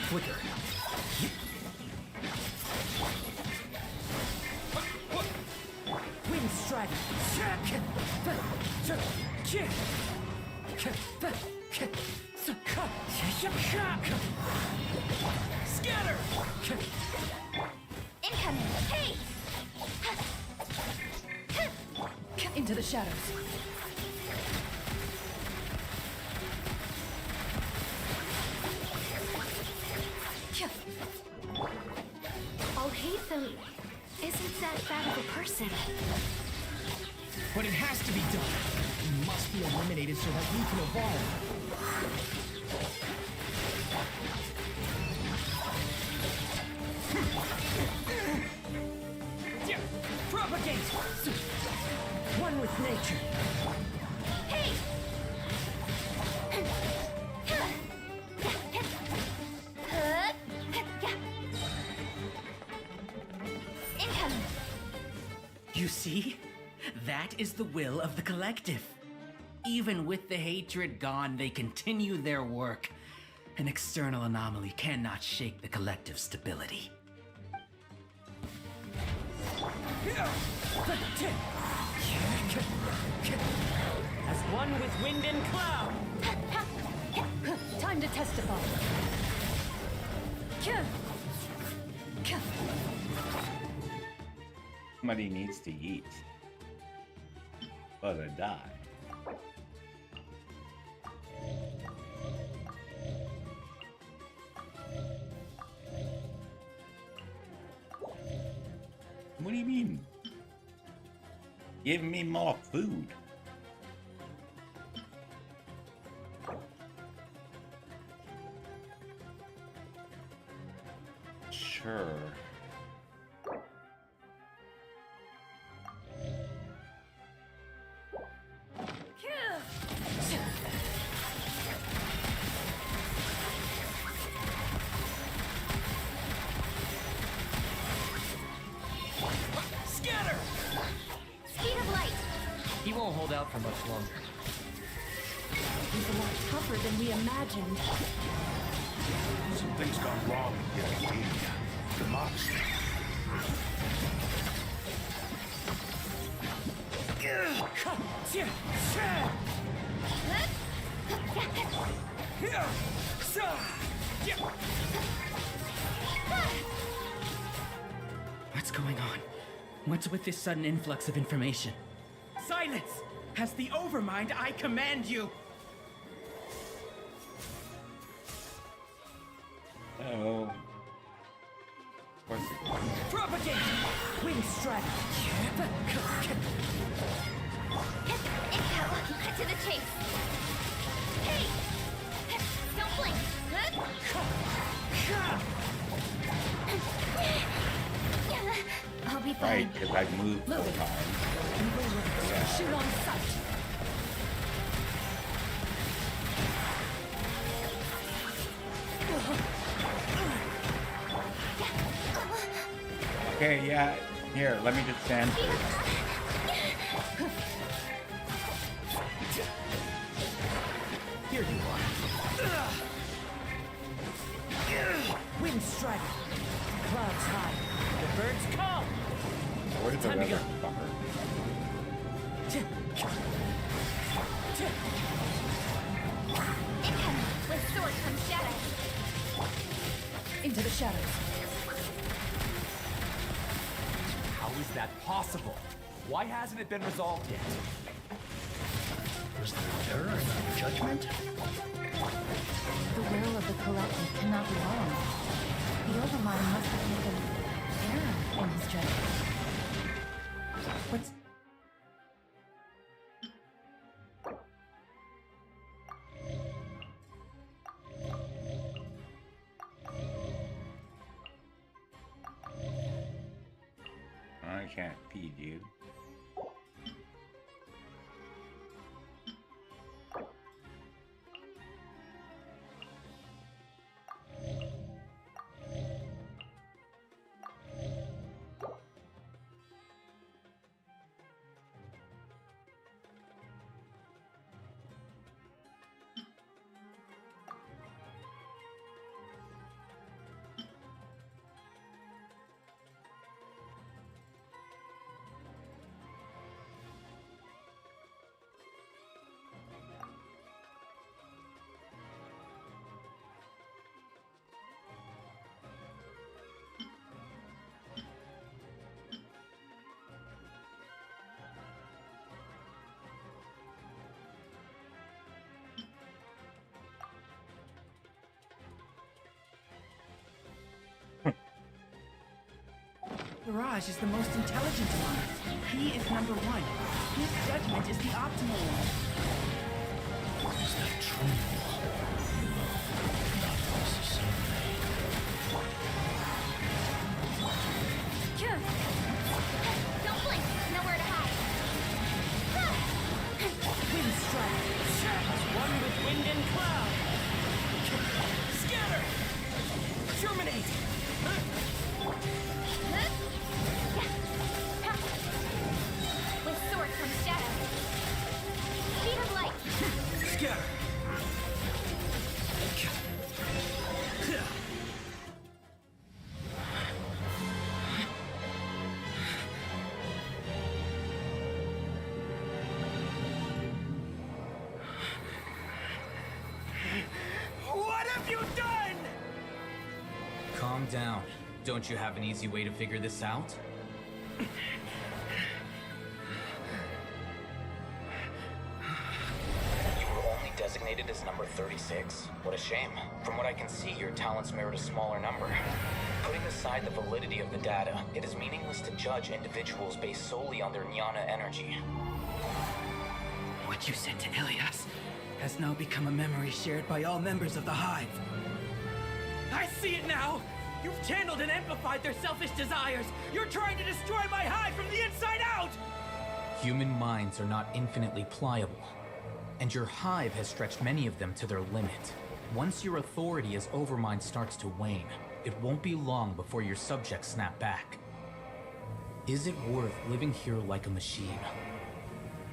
Flicker. Wind Strider. Scatter! Incoming! Hey! Into the shadows. Alhaitham isn't that bad of a person. But it has to be done. He must be eliminated so that we can evolve. Propagate! One with nature. Hey! Incoming! You see? That is the will of the collective. Even with the hatred gone, they continue their work. An external anomaly cannot shake the collective's stability. As one with wind and cloud. Time to testify. Somebody needs to eat. Or die. What do you mean? Give me more food. Sure. Scatter! Speed of light! He won't hold out for much longer. He's a lot tougher than we imagined. Something's gone wrong in the academia. The monster. What's going on? What's with this sudden influx of information? Silence! As the Overmind, I command you! Oh. Of course it Propagate! Wind Strider. Cut to the chase! Hey! Don't blink! I'll be Right, fine. because I've moved 4 times. Yeah. Shoot on sight. Okay, yeah. Here, let me just stand for it. Here you are. Wind Strider. Clouds high. The birds come. Where's the Time to other go. fucker? Incoming! With sword comes shadow! Into the shadows. How is that possible? Why hasn't it been resolved yet? Was there error in our judgment? The will of the collective cannot be wrong. The Overmind must have made an error in his judgment. What's... I can't feed you. Mirage is the most intelligent one. He is number one. His judgment is the optimal one. Is that true? Not necessarily. Don't blink. Nowhere to hide. Wind strike. One with wind and cloud. Scatter. Terminate. With sword from shadow. Speed of light. Scatter. What have you done? Calm down. Don't you have an easy way to figure this out? You were only designated as number 36? What a shame. From what I can see, your talents merit a smaller number. Putting aside the validity of the data, it is meaningless to judge individuals based solely on their jnana energy. What you said to Ilias has now become a memory shared by all members of the Hive. I see it now! You've channeled and amplified their selfish desires! You're trying to destroy my Hive from the inside out! Human minds are not infinitely pliable, and your hive has stretched many of them to their limit. Once your authority as Overmind starts to wane, it won't be long before your subjects snap back. Is it worth living here like a machine?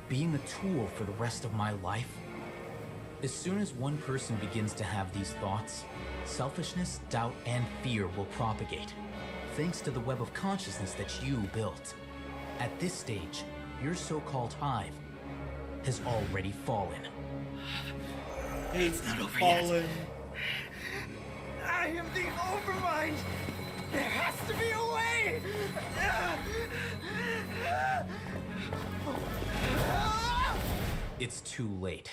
Being a tool for the rest of my life? As soon as one person begins to have these thoughts, selfishness, doubt, and fear will propagate, thanks to the web of consciousness that you built. At this stage, your so-called hive has already fallen. It's not over yet. I am the Overmind! There has to be a way! It's too late.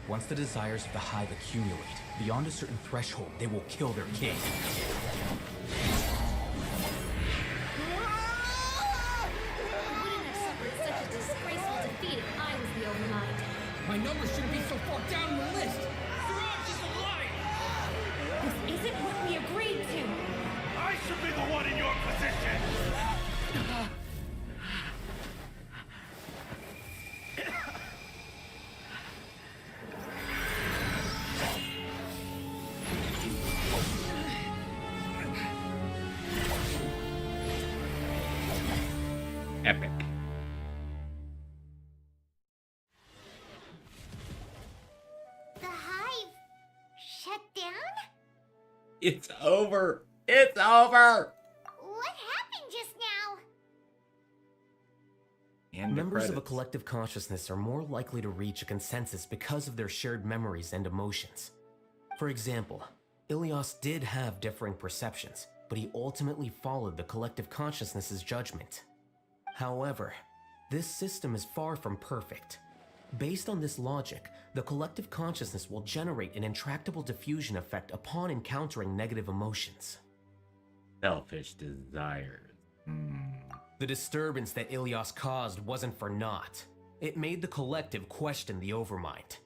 Once the desires of the hive accumulate, beyond a certain threshold, they will kill their king. Wouldn't have suffered such a disgraceful defeat if I was the Overmind. My number shouldn't be so far down the list. Siraj is lying. This isn't what we agreed to. I should be the one in your position. Epic. The hive shut down? It's over. It's over. What happened just now? And the Members of a credits. collective consciousness are more likely to reach a consensus because of their shared memories and emotions. For example, Ilias did have differing perceptions, but he ultimately followed the collective consciousness's judgment. However, this system is far from perfect. Based on this logic, the collective consciousness will generate an intractable diffusion effect upon encountering negative emotions. Selfish desires. The disturbance that Ilias caused wasn't for naught. It made the collective question the Overmind.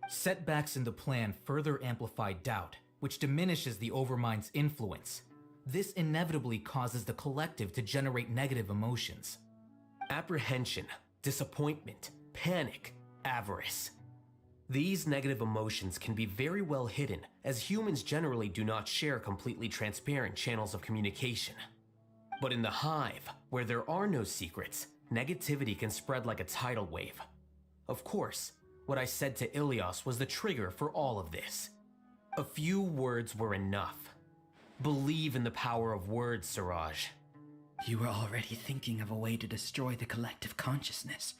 Setbacks in the plan further amplify doubt, which diminishes the Overmind's influence. This inevitably causes the collective to generate negative emotions. Apprehension, disappointment, panic, avarice. These negative emotions can be very well hidden, as humans generally do not share completely transparent channels of communication. But in the hive, where there are no secrets, negativity can spread like a tidal wave. Of course, what I said to Ilias was the trigger for all of this. A few words were enough. Believe in the power of words, Siraj. You were already thinking of a way to destroy the collective consciousness.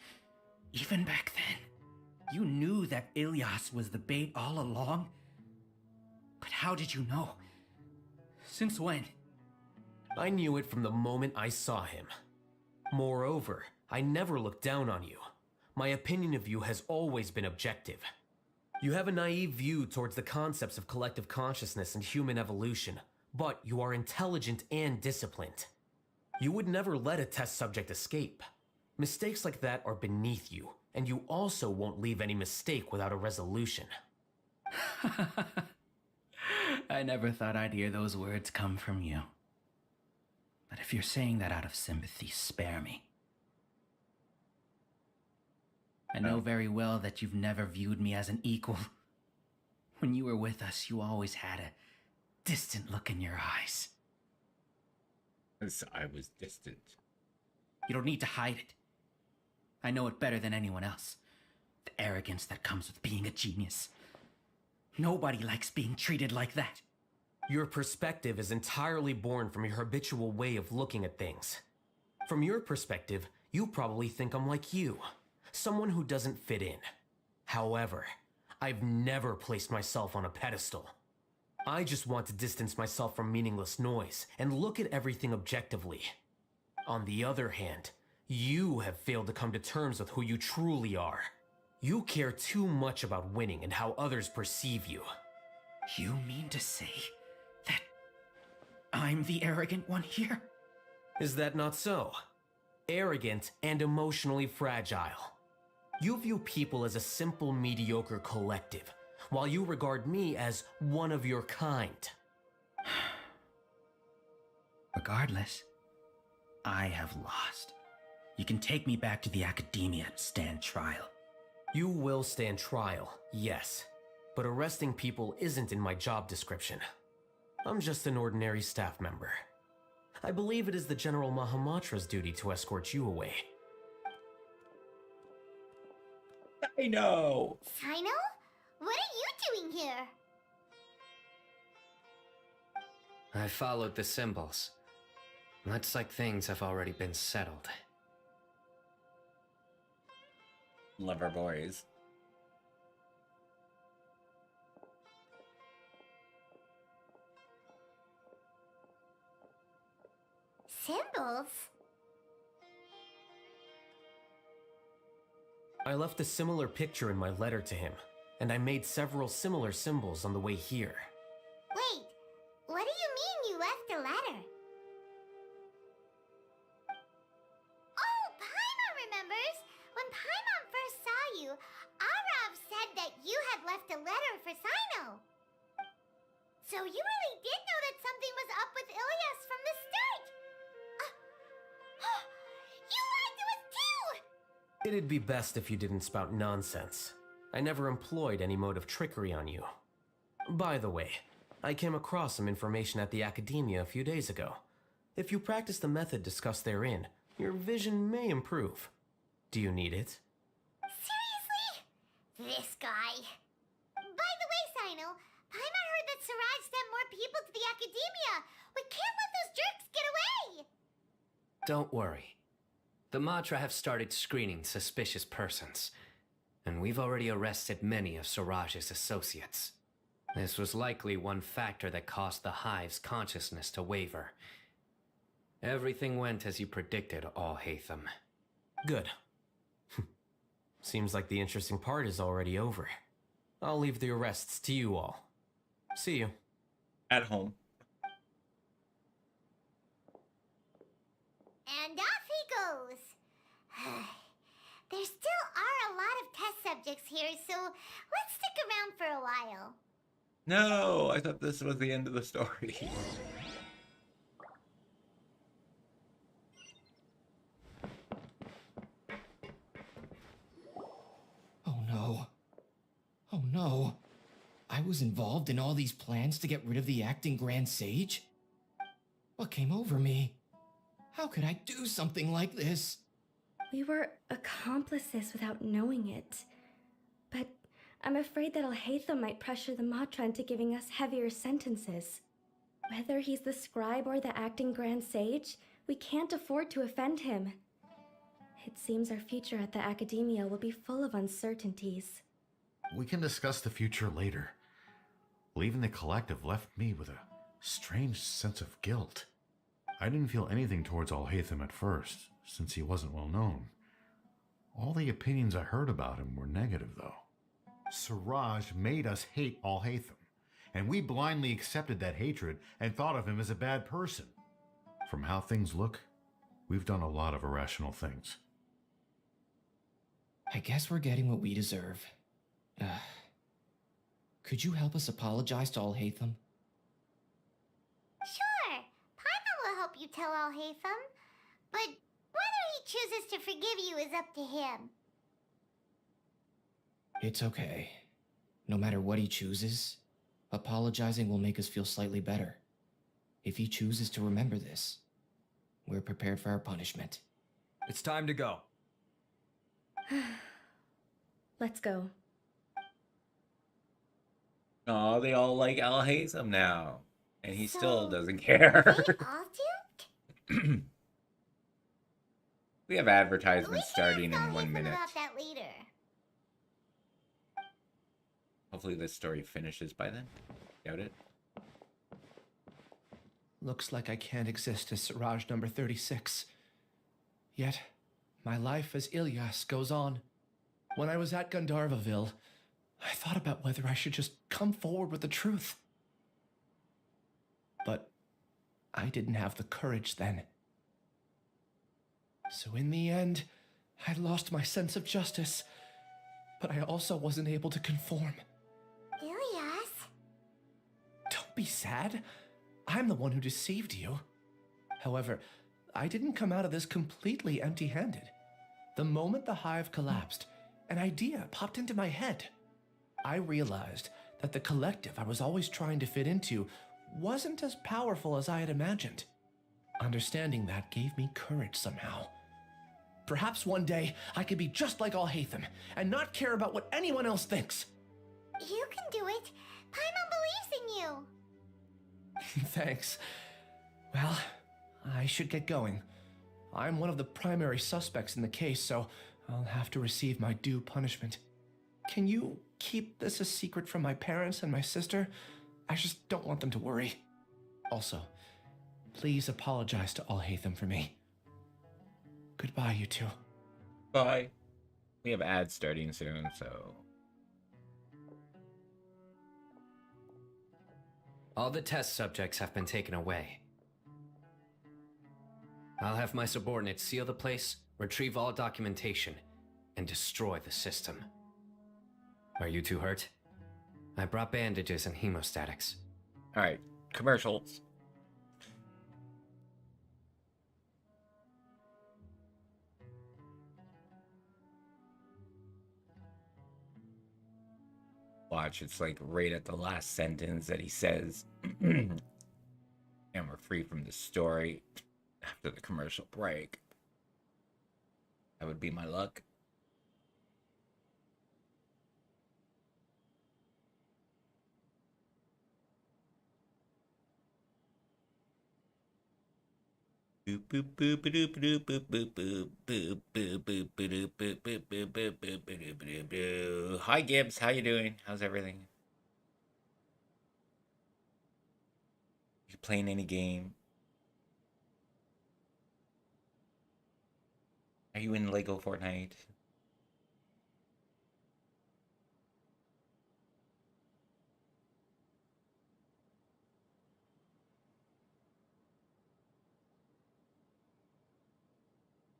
Even back then, you knew that Ilias was the bait all along. But how did you know? Since when? I knew it from the moment I saw him. Moreover, I never looked down on you. My opinion of you has always been objective. You have a naive view towards the concepts of collective consciousness and human evolution, but you are intelligent and disciplined. You would never let a test subject escape. Mistakes like that are beneath you, and you also won't leave any mistake without a resolution. I never thought I'd hear those words come from you. But if you're saying that out of sympathy, spare me. I know very well that you've never viewed me as an equal. When you were with us, you always had a distant look in your eyes. As I was distant. You don't need to hide it. I know it better than anyone else. The arrogance that comes with being a genius. Nobody likes being treated like that. Your perspective is entirely born from your habitual way of looking at things. From your perspective, you probably think I'm like you, someone who doesn't fit in. However, I've never placed myself on a pedestal. I just want to distance myself from meaningless noise and look at everything objectively. On the other hand, you have failed to come to terms with who you truly are. You care too much about winning and how others perceive you. You mean to say that I'm the arrogant one here? Is that not so? Arrogant and emotionally fragile. You view people as a simple, mediocre collective, while you regard me as one of your kind. Regardless, I have lost. You can take me back to the academia and stand trial. You will stand trial, yes. But arresting people isn't in my job description. I'm just an ordinary staff member. I believe it is the General Mahamatra's duty to escort you away. I know! Sino? What are you doing here? I followed the symbols. Looks like things have already been settled. Love our boys. Symbols? I left a similar picture in my letter to him, and I made several similar symbols on the way here. Wait, what do you mean you left a letter? Oh, Paimon remembers! When Paimon first saw you, Arav said that you had left a letter for Sino. So you really did know that something was up with Ilyas from the start! You lied to us too! It'd be best if you didn't spout nonsense. I never employed any mode of trickery on you. By the way, I came across some information at the Academia a few days ago. If you practice the method discussed therein, your vision may improve. Do you need it? Seriously? This guy. By the way, Sino, Paimon heard that Siraj sent more people to the Academia. We can't let those jerks get away! Don't worry. The Matra have started screening suspicious persons, and we've already arrested many of Siraj's associates. This was likely one factor that caused the Hive's consciousness to waver. Everything went as you predicted, All-Hatham. Good. Seems like the interesting part is already over. I'll leave the arrests to you all. See you. At home. And off he goes. There still are a lot of test subjects here, so let's stick around for a while. No, I thought this was the end of the story. Oh no. Oh no. I was involved in all these plans to get rid of the acting Grand Sage? What came over me? How could I do something like this? We were accomplices without knowing it. But I'm afraid that Al-Haytham might pressure the Matra into giving us heavier sentences. Whether he's the scribe or the acting Grand Sage, we can't afford to offend him. It seems our future at the Academia will be full of uncertainties. We can discuss the future later. Leaving the collective left me with a strange sense of guilt. I didn't feel anything towards Al-Haytham at first, since he wasn't well known. All the opinions I heard about him were negative, though. Siraj made us hate Al-Haytham, and we blindly accepted that hatred and thought of him as a bad person. From how things look, We've done a lot of irrational things. I guess we're getting what we deserve. Could you help us apologize to Alhaitham? Sure, Paimon will help you tell Alhaitham, but whether he chooses to forgive you is up to him. It's okay. No matter what he chooses, apologizing will make us feel slightly better. If he chooses to remember this, we're prepared for our punishment. It's time to go. Let's go. Oh, they all like Al Haytham now. And he still doesn't care. All duped? We have advertisements starting in 1 minute. About that later. Hopefully this story finishes by then. Doubt it. Looks like I can't exist as Siraj number 36. Yet, my life as Ilyas goes on. When I was at Gandharvaville, I thought about whether I should just come forward with the truth. But I didn't have the courage then. So in the end, I lost my sense of justice, but I also wasn't able to conform. Ilyas? Don't be sad. I'm the one who deceived you. However, I didn't come out of this completely empty-handed. The moment the hive collapsed, an idea popped into my head. I realized that the collective I was always trying to fit into wasn't as powerful as I had imagined. Understanding that gave me courage somehow. Perhaps one day I could be just like Alhaitham and not care about what anyone else thinks. You can do it. Paimon believes in you. Thanks. Well, I should get going. I'm one of the primary suspects in the case, so I'll have to receive my due punishment. Can you keep this a secret from my parents and my sister? I just don't want them to worry. Also, please apologize to Alhaitham for me. Goodbye, you two. Bye. We have ads starting soon, so... All the test subjects have been taken away. I'll have my subordinates seal the place, retrieve all documentation, and destroy the system. Are you two hurt? I brought bandages and hemostatics. Alright, commercials. Watch, it's like right at the last sentence that he says, and we're free from the story after the commercial break. That would be my luck. Boop boop boop boop boop boop boop boop boop boop boop boop boop boop boop boop boop boop boop. Hi Gibbs, how you doing? How's everything? You playing any game? Are you in Lego Fortnite?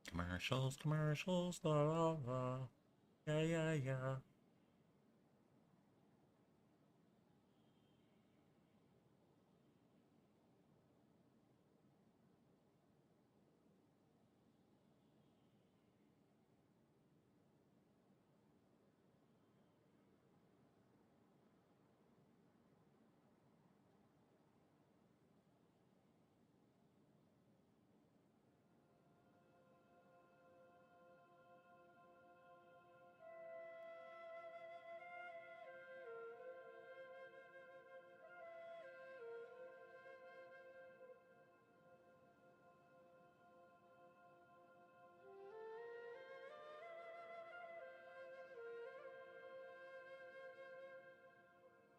Commercials, commercials, la la la. Yeah, yeah, yeah.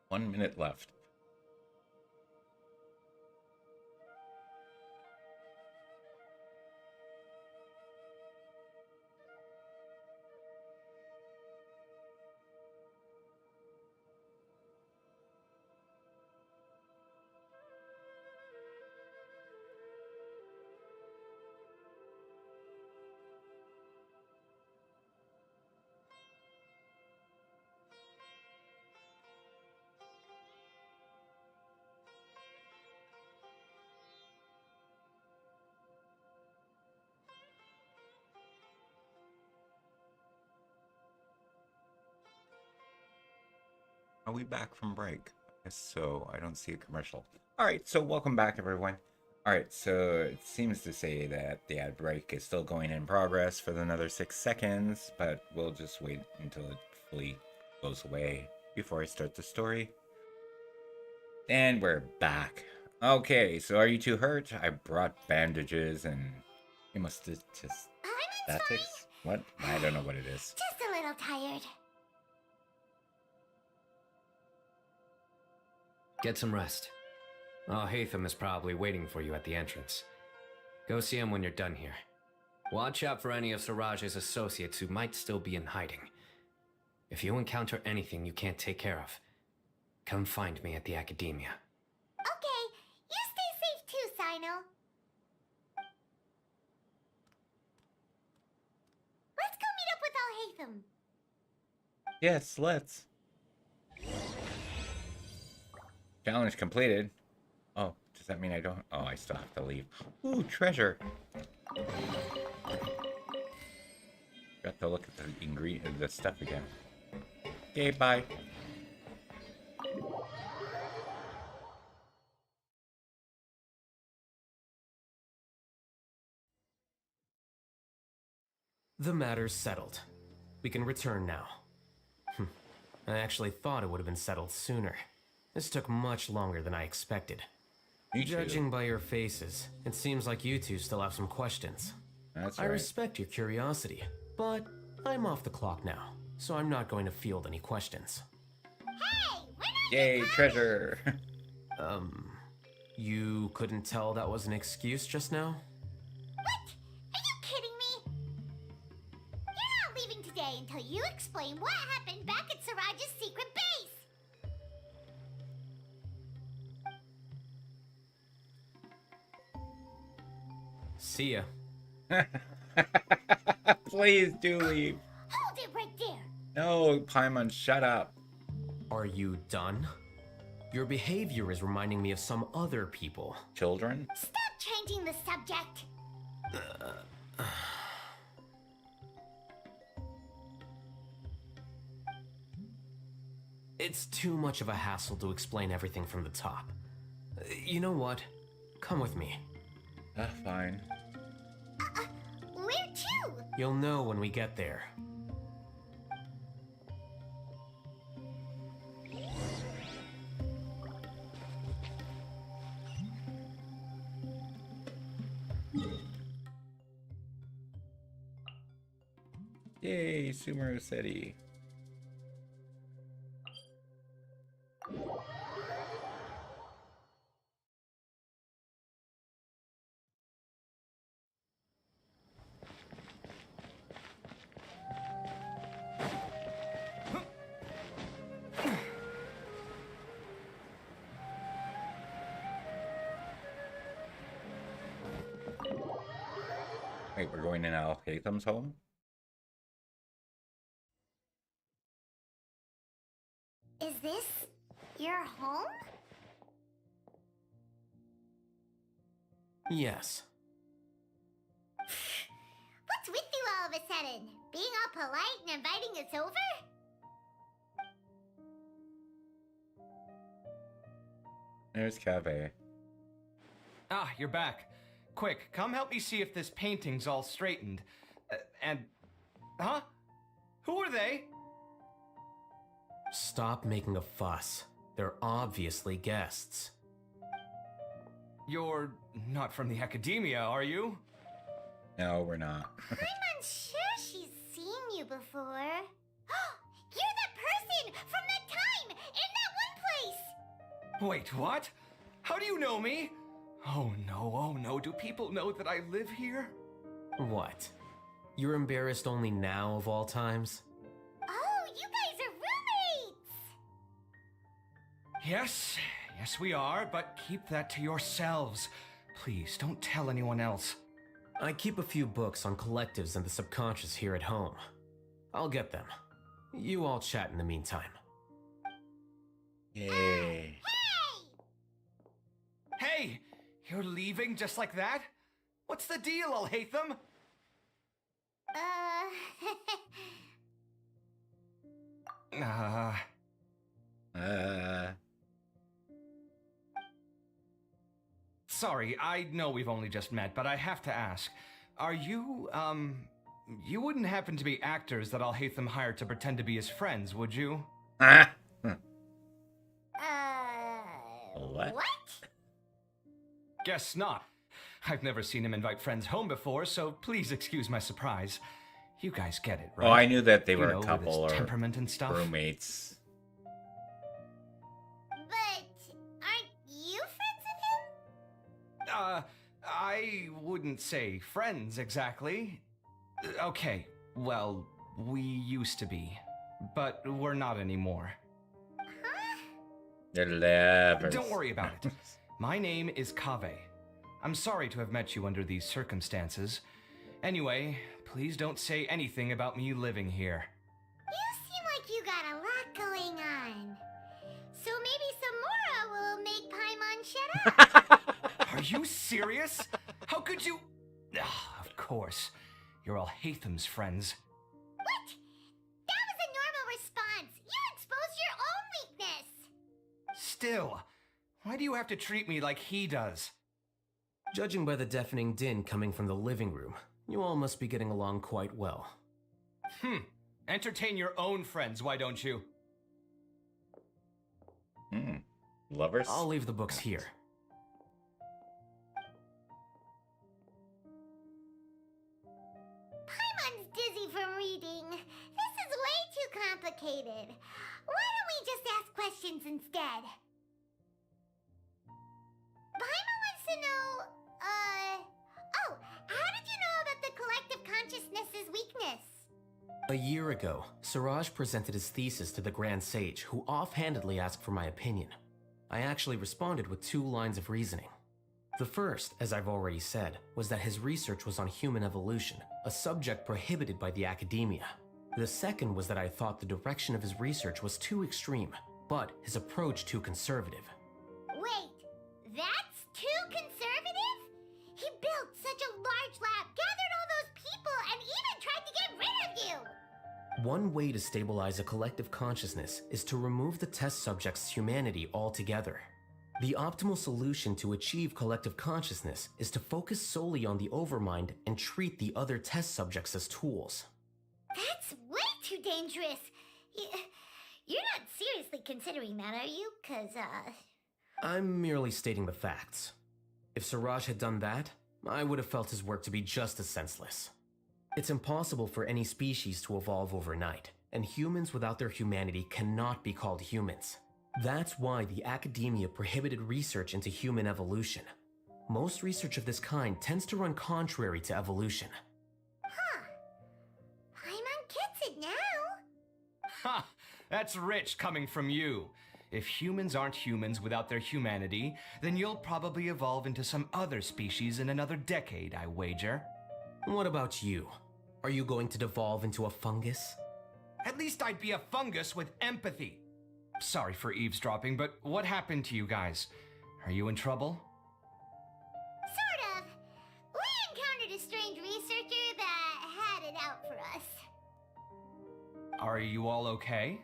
One minute left. Are we back from break? I guess so. I don't see a commercial. Alright, so welcome back, everyone. Alright, so it seems to say that the ad break is still going in progress for another 6 seconds, but we'll just wait until it fully goes away before I start the story. And we're back. Okay, so are you too hurt? I brought bandages and hemostatics? What? I don't know what it is. Just a little tired. Get some rest. Oh, Hatham is probably waiting for you at the entrance. Go see him when you're done here. Watch out for any of Siraj's associates who might still be in hiding. If you encounter anything you can't take care of, come find me at the academia. Okay, you stay safe too, Sino. Let's go meet up with Al-Hatham. Yes, let's. Challenge completed. Oh, does that mean I don't? Oh, I still have to leave. Ooh, treasure. Got to look at the the stuff again. Okay, bye. The matter's settled. We can return now. I actually thought it would have been settled sooner. This took much longer than I expected. Judging by your faces, it seems like you two still have some questions. That's I right. respect your curiosity, but I'm off the clock now, so I'm not going to field any questions. Yay, treasure! You couldn't tell that was an excuse just now? What? Are you kidding me? You're not leaving today until you explain what happened back at Siraj's secret base. See ya. Please do leave. Hold it right there. No, Paimon, shut up. Are you done? Your behavior is reminding me of some other people. Children? Stop changing the subject. It's too much of a hassle to explain everything from the top. You know what? Come with me. Fine. Where to? You'll know when we get there. Yay, Sumeru City. Wait, we're going in Al-Hatham's home? Is this your home? Yes. What's with you all of a sudden? Being all polite and inviting us over? There's Cave. Ah, you're back. Quick, come help me see if this painting's all straightened. Huh? Who are they? Stop making a fuss. They're obviously guests. You're not from the academia, are you? No, we're not. I'm unsure she's seen you before. You're that person from that time in that one place! Wait, what? How do you know me? Oh no, do people know that I live here? What? You're embarrassed only now of all times? Oh, you guys are roommates! Yes, we are, but keep that to yourselves. Please, don't tell anyone else. I keep a few books on collectives and the subconscious here at home. I'll get them. You all chat in the meantime. Yay. Hey! You're leaving just like that? What's the deal, Al-Hatham? Sorry, I know we've only just met, but I have to ask. Are you, you wouldn't happen to be actors that Alhaitham hired to pretend to be his friends, would you? What? Guess not. I've never seen him invite friends home before, so please excuse my surprise. You guys get it, right? Oh, I knew that they You were know, a with couple his or temperament and stuff. roommates. But aren't you friends with him? I wouldn't say friends exactly. Okay, well, we used to be, but we're not anymore. They're lovers. Don't worry about it. My name is Kaveh. I'm sorry to have met you under these circumstances. Anyway, please don't say anything about me living here. You seem like you got a lot going on. So maybe Samora will make Paimon shut up. Are you serious? How could you? Of course. You're all Hatham's friends. What? That was a normal response. You exposed your own weakness. Still, why do you have to treat me like he does? Judging by the deafening din coming from the living room, you all must be getting along quite well. Entertain your own friends, why don't you? Lovers? I'll leave the books here. Paimon's dizzy from reading. This is way too complicated. Why don't we just ask questions instead? Paimon wants to know, oh, how did you know about the collective consciousness's weakness? A year ago, Siraj presented his thesis to the Grand Sage, who offhandedly asked for my opinion. I actually responded with 2 lines of reasoning. The first, as I've already said, was that his research was on human evolution, a subject prohibited by the academia. The second was that I thought the direction of his research was too extreme, but his approach too conservative. Wait, that's too conservative? He built such a large lab, gathered all those people, and even tried to get rid of you! One way to stabilize a collective consciousness is to remove the test subject's humanity altogether. The optimal solution to achieve collective consciousness is to focus solely on the overmind and treat the other test subjects as tools. That's way too dangerous. You're not seriously considering that, are you? I'm merely stating the facts. If Siraj had done that, I would have felt his work to be just as senseless. It's impossible for any species to evolve overnight, and humans without their humanity cannot be called humans. That's why the academia prohibited research into human evolution. Most research of this kind tends to run contrary to evolution. Paimon gets it now. Ha! That's rich coming from you. If humans aren't humans without their humanity, then you'll probably evolve into some other species in another decade, I wager. What about you? Are you going to devolve into a fungus? At least I'd be a fungus with empathy. Sorry for eavesdropping, but what happened to you guys? Are you in trouble? Sort of. We encountered a strange researcher that had it out for us. Are you all okay?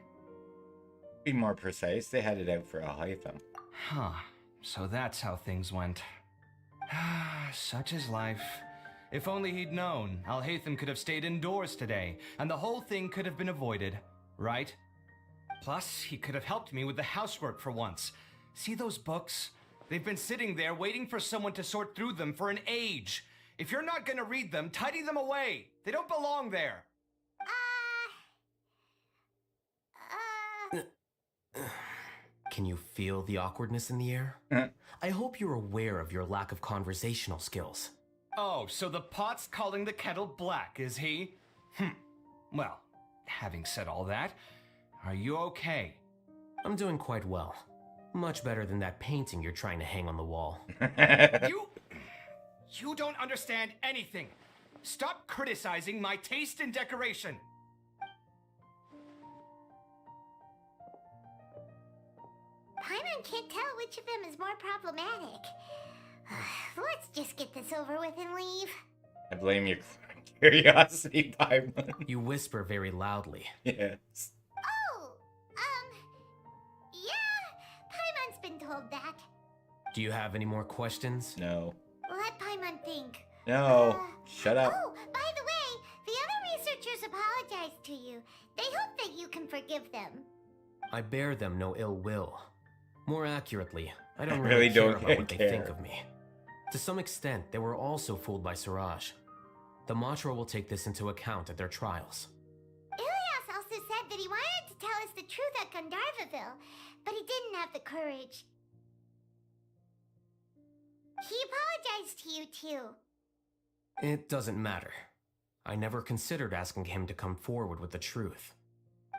Be more precise, they had it out for Alhaitham. Huh. So that's how things went. Such is life. If only he'd known, Alhaitham could have stayed indoors today, and the whole thing could have been avoided, right? Plus, he could have helped me with the housework for once. See those books? They've been sitting there waiting for someone to sort through them for an age. If you're not gonna read them, tidy them away. They don't belong there. Can you feel the awkwardness in the air? I hope you're aware of your lack of conversational skills. Oh, so the pot's calling the kettle black, is he? Well, having said all that, are you okay? I'm doing quite well. Much better than that painting you're trying to hang on the wall. You don't understand anything. Stop criticizing my taste in decoration. Paimon can't tell which of them is more problematic. Let's just get this over with and leave. I blame your curiosity, Paimon. You whisper very loudly. Yes. Oh, yeah, hold that. Do you have any more questions? No. Let Paimon think. No. Shut up. Oh, by the way, the other researchers apologized to you. They hope that you can forgive them. I bear them no ill will. More accurately, I don't Really really care don't about what they care. think of me. To some extent, they were also fooled by Siraj. The Matra will take this into account at their trials. Ilias also said that he wanted to tell us the truth at Gandharvaville, but he didn't have the courage. He apologized to you too. It doesn't matter. I never considered asking him to come forward with the truth.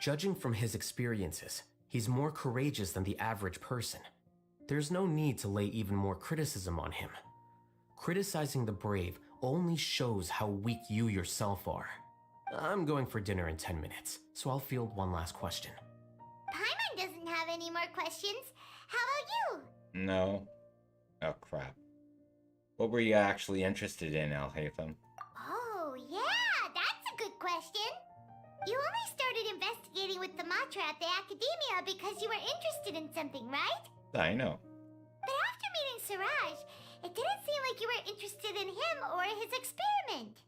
Judging from his experiences, he's more courageous than the average person. There's no need to lay even more criticism on him. Criticizing the brave only shows how weak you yourself are. I'm going for dinner in 10 minutes, so I'll field one last question. Paimon doesn't have any more questions. How about you? No. Oh, crap. What were you actually interested in, Al-Haytham? Oh, yeah, that's a good question. You only started investigating with the Matra at the Academia because you were interested in something, right? I know. But after meeting Siraj, it didn't seem like you were interested in him or his experiment.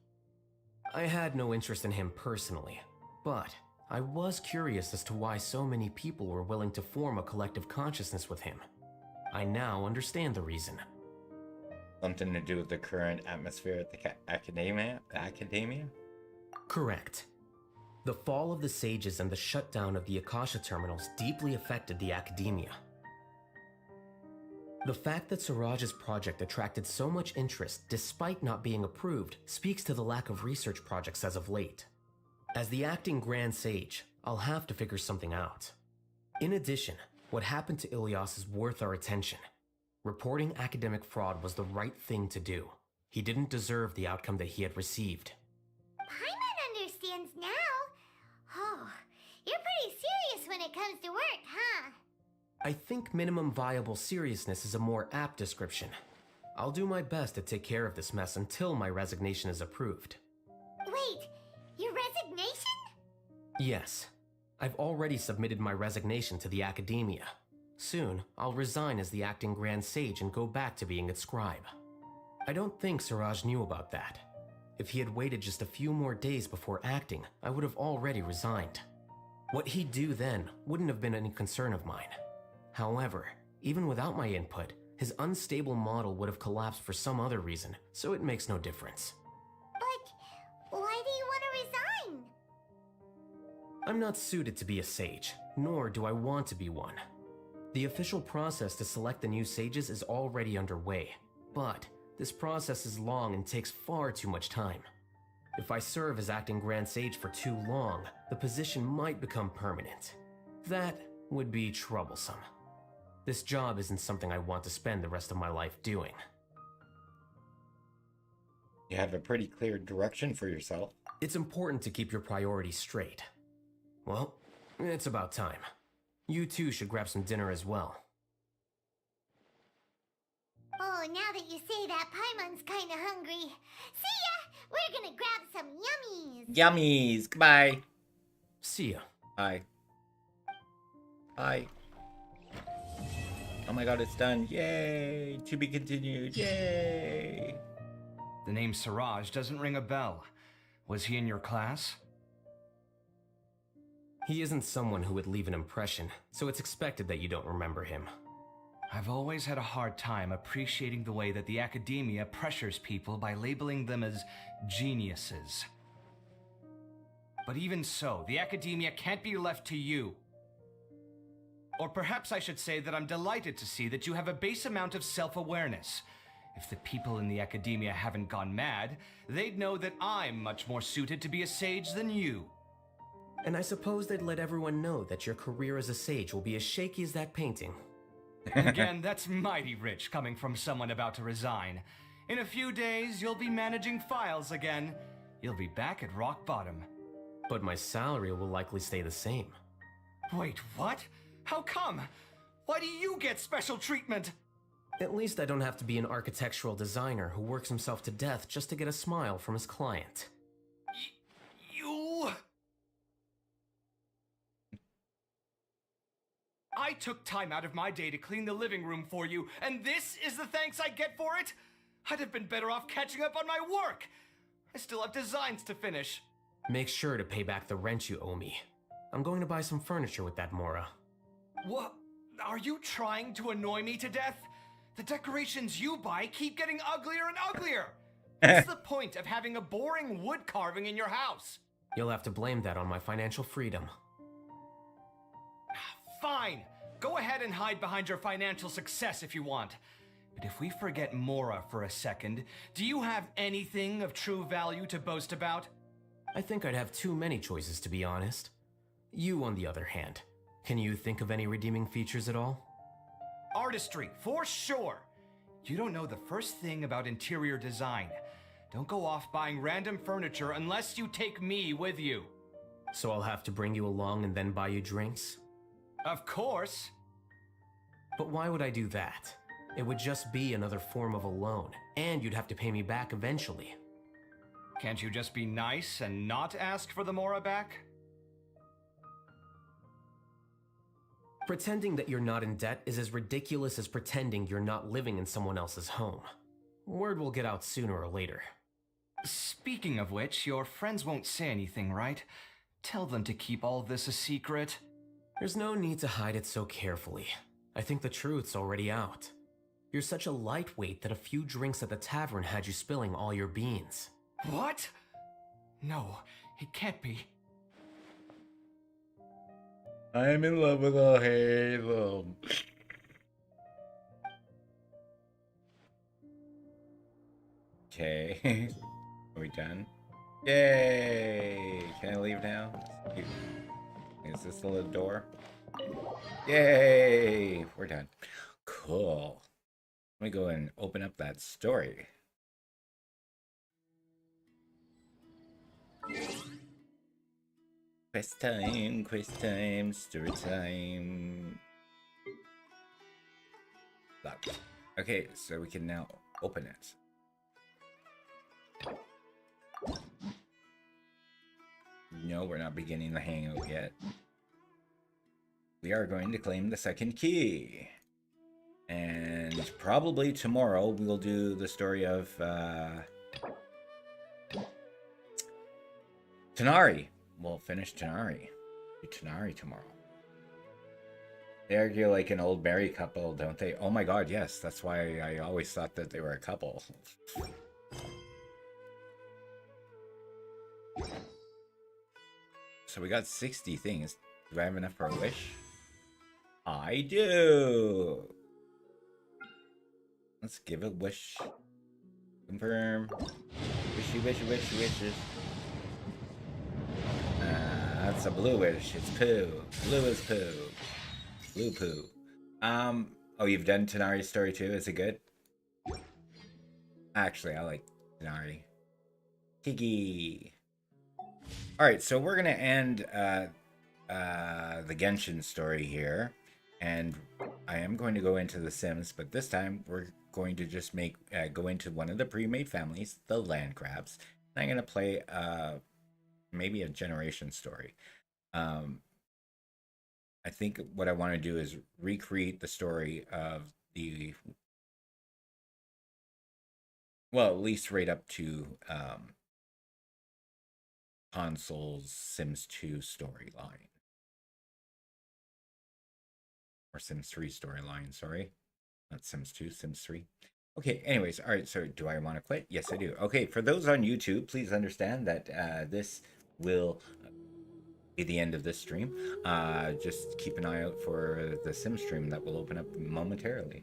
I had no interest in him personally, but I was curious as to why so many people were willing to form a collective consciousness with him. I now understand the reason. Something to do with the current atmosphere at the Academia? Academia? Correct. The fall of the sages and the shutdown of the Akasha terminals deeply affected the Academia. The fact that Siraj's project attracted so much interest despite not being approved speaks to the lack of research projects as of late. As the acting Grand Sage, I'll have to figure something out. In addition, what happened to Ilias is worth our attention. Reporting academic fraud was the right thing to do. He didn't deserve the outcome that he had received. Paimon understands now. Oh, you're pretty serious when it comes to work, huh? I think minimum viable seriousness is a more apt description. I'll do my best to take care of this mess until my resignation is approved. Wait, your resignation? Yes. I've already submitted my resignation to the Academia. Soon, I'll resign as the acting Grand Sage and go back to being its scribe. I don't think Siraj knew about that. If he had waited just a few more days before acting, I would have already resigned. What he'd do then wouldn't have been any concern of mine. However, even without my input, his unstable model would have collapsed for some other reason, so it makes no difference. But why do you want to resign? I'm not suited to be a sage, nor do I want to be one. The official process to select the new sages is already underway, but this process is long and takes far too much time. If I serve as acting Grand Sage for too long, the position might become permanent. That would be troublesome. This job isn't something I want to spend the rest of my life doing. You have a pretty clear direction for yourself. It's important to keep your priorities straight. Well, it's about time. You two should grab some dinner as well. Oh, now that you say that, Paimon's kinda hungry. See ya! We're gonna grab some yummies! Yummies! Goodbye! See ya. Bye. Bye. Oh my god, it's done. Yay! To be continued. Yay! The name Siraj doesn't ring a bell. Was he in your class? He isn't someone who would leave an impression, so it's expected that you don't remember him. I've always had a hard time appreciating the way that the Academia pressures people by labeling them as geniuses. But even so, the Academia can't be left to you. Or perhaps I should say that I'm delighted to see that you have a base amount of self-awareness. If the people in the Academia haven't gone mad, they'd know that I'm much more suited to be a sage than you. And I suppose they'd let everyone know that your career as a sage will be as shaky as that painting. Again, that's mighty rich coming from someone about to resign. In a few days, you'll be managing files again. You'll be back at rock bottom. But my salary will likely stay the same. Wait, what? How come? Why do you get special treatment? At least I don't have to be an architectural designer who works himself to death just to get a smile from his client. You... I took time out of my day to clean the living room for you, and this is the thanks I get for it? I'd have been better off catching up on my work. I still have designs to finish. Make sure to pay back the rent you owe me. I'm going to buy some furniture with that, Mora. What? Are you trying to annoy me to death? The decorations you buy keep getting uglier and uglier. What's the point of having a boring wood carving in your house? You'll have to blame that on my financial freedom. Fine. Go ahead and hide behind your financial success if you want. But if we forget Mora for a second, do you have anything of true value to boast about? I think I'd have too many choices, to be honest. You, on the other hand, can you think of any redeeming features at all? Artistry, for sure. You don't know the first thing about interior design. Don't go off buying random furniture unless you take me with you. So I'll have to bring you along and then buy you drinks? Of course. But why would I do that? It would just be another form of a loan, and you'd have to pay me back eventually. Can't you just be nice and not ask for the Mora back? Pretending that you're not in debt is as ridiculous as pretending you're not living in someone else's home. Word will get out sooner or later. Speaking of which, your friends won't say anything, right? Tell them to keep all this a secret. There's no need to hide it so carefully. I think the truth's already out. You're such a lightweight that a few drinks at the tavern had you spilling all your beans. What? No, it can't be. I'm in love with a halo. Okay. Are we done? Yay! Can I leave now? Is this the little door? Yay! We're done. Cool. Let me go and open up that story. Quest time, story time. Locked. Okay, so we can now open it. No, we're not beginning the hangout yet. We are going to claim the second key. And probably tomorrow we'll do the story of Tanari. We'll finish Tanari. Do Tanari tomorrow. They argue like an old married couple, don't they? Oh my god, yes. That's why I always thought that they were a couple. So we got 60 things. Do I have enough for a wish? I do! Let's give a wish. Confirm. Wishy, wishy, wishy, wishes. That's a blue wish. It's poo. Blue is poo. Blue poo. Oh, you've done Tanari's story too? Is it good? Actually, I like Tanari. Kiki. Alright, so we're gonna end the Genshin story here. And I am going to go into The Sims, but this time we're going to just go into one of the pre-made families, the land crabs. And I'm gonna play maybe a generation story. I think what I want to do is recreate the story of the, well, at least right up to Console's Sims 2 storyline. Or Sims 3 storyline, sorry. Not Sims 2, Sims 3. Okay, anyways, all right, so do I want to quit? Yes, I do. Okay, for those on YouTube, please understand that this will be the end of this stream. Just keep an eye out for the Sim stream that will open up momentarily.